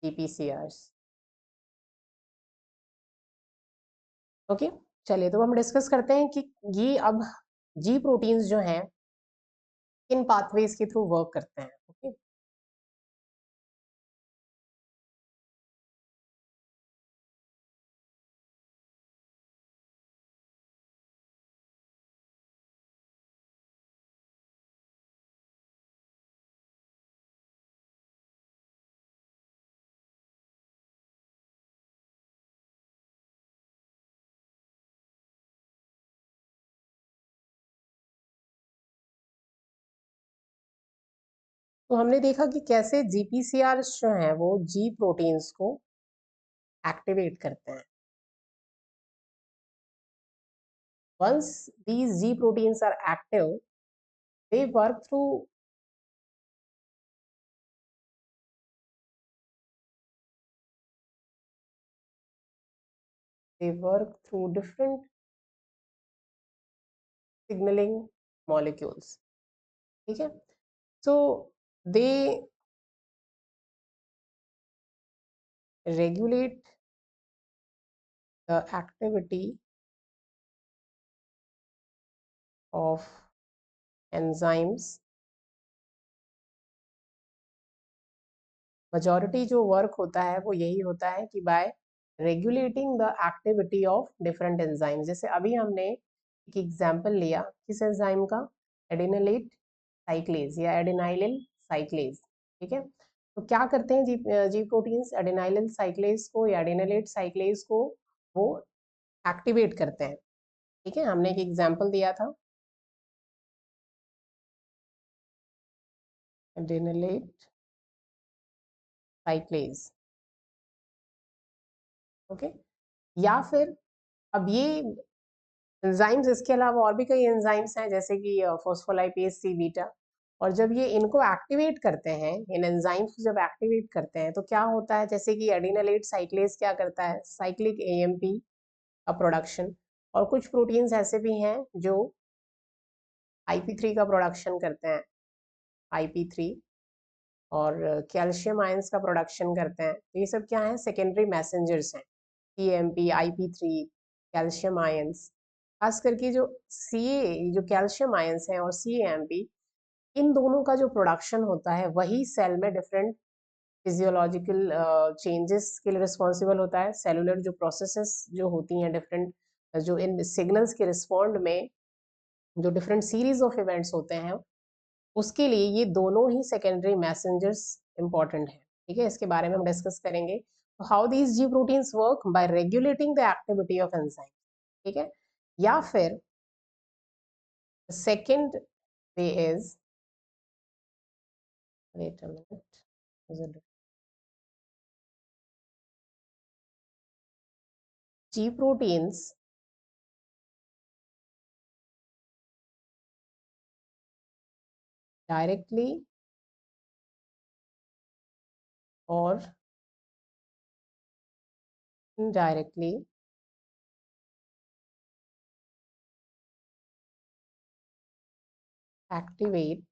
S1: जीपीसीआर्स। ओके, चलिए तो हम डिस्कस करते हैं कि ये अब जी प्रोटीन्स जो हैं किन पाथवेज के थ्रू वर्क करते हैं। ओके, तो हमने देखा कि कैसे जीपीसीआर जो हैं वो जी प्रोटीन्स को एक्टिवेट करते हैं. Once these G proteins are active, they work through different signaling molecules. ठीक है. So they regulate the activity of enzymes. majority जो वर्क होता है वो यही होता है कि bye regulating the activity of different enzymes. जैसे अभी हमने एक एग्जांपल लिया किस एंजाइम का, एडिनोलेट साइक्लेज या एडिनाइलिल साइक्लेज. ठीक है. तो क्या करते हैं जी प्रोटीन्स एडिनाइलिल साइक्लेज को या एडिनोलेट साइक्लेज को वो एक्टिवेट करते हैं. ठीक है. हमने एक एग्जांपल दिया था एडिनोलेट साइक्लेज. ओके. या फिर अब ये एंजाइम्स, इसके अलावा और भी कई एंजाइम्स हैं जैसे कि फॉस्फोलाइपेज सी बीटा. और जब ये इनको एक्टिवेट करते हैं, इन एंजाइम्स को जब एक्टिवेट करते हैं तो क्या होता है, जैसे कि एडिनोलेट साइक्लेज क्या करता है, साइक्लिक एएमपी का प्रोडक्शन. और कुछ प्रोटीन्स ऐसे भी हैं जो आईपी3 का प्रोडक्शन करते हैं, आईपी3, और कैल्शियम आयंस का प्रोडक्शन करते हैं. तो ये सब क्या है, सेकेंडरी मैसेंजर्स हैं. ईएमपी, आईपी3, कैल्शियम आयंस. खास करके जो सीए, जो कैल्शियम आयंस हैं और सीएएमपी, इन दोनों का जो प्रोडक्शन होता है वही सेल में डिफरेंट फिजियोलॉजिकल चेंजेस के लिए रिस्पॉन्सिबल होता है. सेलुलर जो प्रोसेसेस जो होती हैं डिफरेंट, जो इन सिग्नल्स के रिस्पॉन्ड में जो डिफरेंट सीरीज ऑफ इवेंट्स होते हैं, उसके लिए ये दोनों ही सेकेंडरी मैसेंजर्स इंपॉर्टेंट है. ठीक है. इसके बारे में हम डिस्कस करेंगे. How these G proteins work by regulating the activity of enzyme. ठीक है. या फिर second way is, wait a minute, G proteins directly or indirectly activate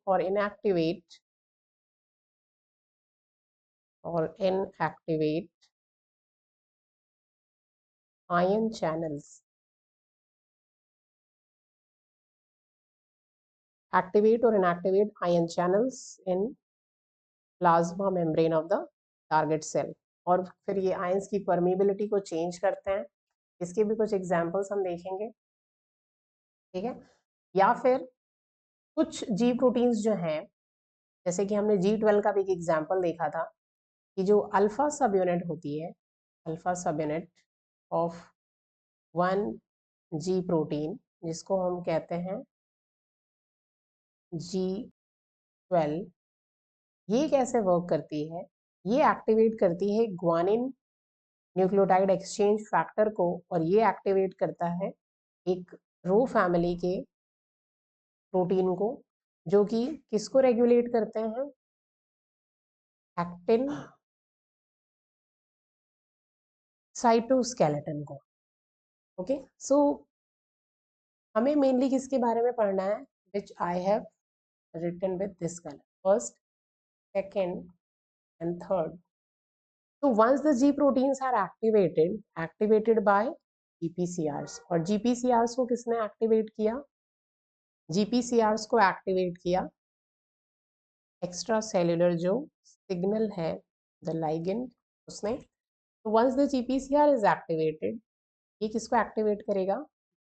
S1: or inactivate ion channels. Activate or inactivate ion channels in plasma membrane of the target cell. और फिर ये ions की permeability को change करते हैं. इसके भी कुछ एग्जांपल्स हम देखेंगे. ठीक है. या फिर कुछ जी प्रोटीन्स जो हैं, जैसे कि हमने G12 का भी एक एग्जांपल देखा था कि जो अल्फा सब यूनिट होती है, अल्फा सब यूनिट ऑफ 1G प्रोटीन, जिसको हम कहते हैं G12, ये कैसे वर्क करती है, ये एक्टिवेट करती है ग्वानिन न्यूक्लियोटाइड एक्सचेंज फैक्टर को, और ये एक्टिवेट करता है एक रो फैमिली के प्रोटीन को, जो कि किसको रेगुलेट करते हैं, एक्टिन साइटोस्केलेटन को. ओके. सो हमें मेनली किसके बारे में पढ़ना है, which I have written with this color, first, second and third. So once the G proteins are activated by GPCRs, और GPCRs को किसने एक्टिवेट किया, GPCRs को एक्टिवेट किया एक्स्ट्रा सेल्युलर जो सिग्नल है, द लाइगेंड, उसने. तो once the GPCR is activated, ये किसको एक्टिवेट करेगा,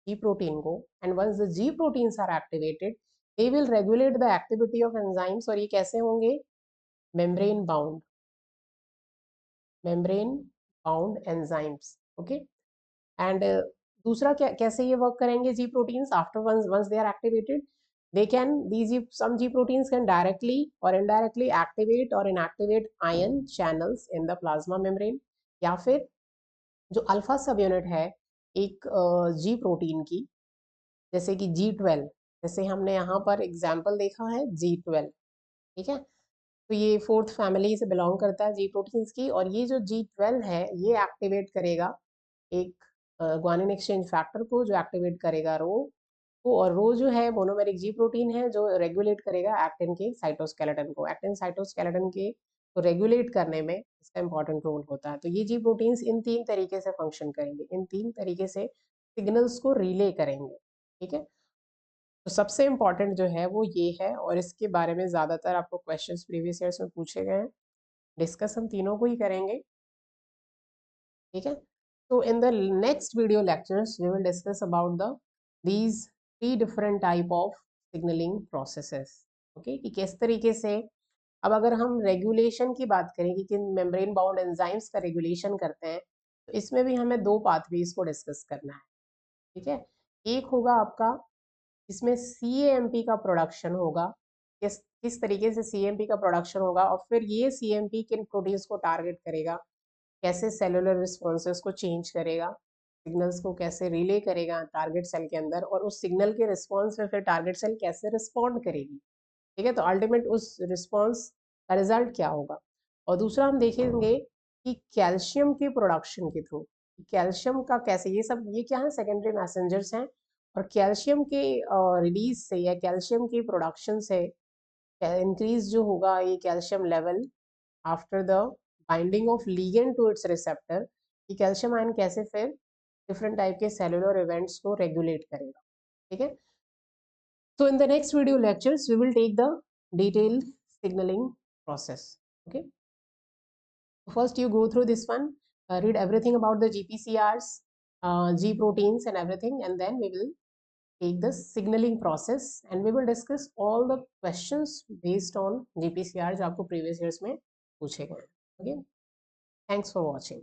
S1: G प्रोटीन को. And once the G proteins are activated, they will regulate the activity of enzymes. और ये कैसे होंगे, membrane bound enzymes. Okay. And दूसरा कैसे ये वर्क करेंगे G proteins after once they are activated, they can these some G proteins can directly or indirectly activate or inactivate ion channels in the plasma membrane, या फिर जो alpha सब unit है एक जी प्रोटीन की, जैसे कि G12, जैसे हमने यहाँ पर एग्जाम्पल देखा है G12, ठीक है। तो ये फोर्थ फैमिली से बिलोंग करता है जी प्रोटीन्स की, और ये जो G12 है ये एक्टिवेट करेगा एक ग्वानिन एक्सचेंज फैक्टर को, जो एक्टिवेट करेगा रो को, और रो जो है मोनोमेरिक जी प्रोटीन है जो रेगुलेट करेगा एक्टिन के साइटोस्केलेटन को। एक्टिन साइटोस्केलेटन के को रेगुलेट करने में इसका इंपॉर्टेंट रोल होता है। तो ये जी प्रोटीन्स इन 3 तरीके से फंक्शन करेंगे, इन 3 तरीके से सिग्नल्स को रिले करेंगे, ठीक है। तो सबसे इम्पॉर्टेंट जो है वो ये है, और इसके बारे में ज़्यादातर आपको क्वेश्चंस प्रीवियस ईयर्स में पूछे गए हैं। डिस्कस हम तीनों को ही करेंगे, ठीक है। तो in the next video lectures we will discuss about the these 3 different type of signaling processes, okay, कि किस तरीके से। अब अगर हम रेगुलेशन की बात करें कि किन मेम्ब्रेन बाउंड एंजाइम्स का रेगुलेशन करते हैं, तो इसमें भी हमें 2 पाथवेज को डिस्कस करना है, ठीक है। एक होगा आपका, इसमें CAMP का प्रोडक्शन होगा, किस तरीके से CAMP का प्रोडक्शन होगा, और फिर ये CAMP किन प्रोटीन्स को टारगेट करेगा, कैसे सेलुलर रिस्पॉन्सेस को चेंज करेगा, सिग्नल्स को कैसे रिले करेगा टारगेट सेल के अंदर, और उस सिग्नल के रिस्पॉन्स में फिर टारगेट सेल कैसे रिस्पॉन्ड करेगी, ठीक है। तो अल्टीमेट उस रिस्पॉन्स का रिजल्ट क्या होगा। और दूसरा हम देखेंगे कि कैल्शियम के प्रोडक्शन के थ्रू, कैल्शियम का कैसे, ये सब ये क्या है, सेकेंडरी मैसेंजर्स हैं, और कैल्शियम के रिलीज से या कैल्शियम की प्रोडक्शन से इंक्रीज जो होगा ये calcium level after the binding of ligand to its receptor, कि कैल्शियम आयन कैसे फिर डिफरेंट टाइप के सेलुलर इवेंट्स को रेगुलेट करेगा, ठीक है। So in the next video lectures, we will take the detailed signaling process. Okay. First, you go through this one, read everything about the GPCRs, G proteins, and everything, and then we will take the signaling process, and we will discuss all the questions based on GPCR जो आपको previous years में पूछे गए. Okay. Thanks for watching.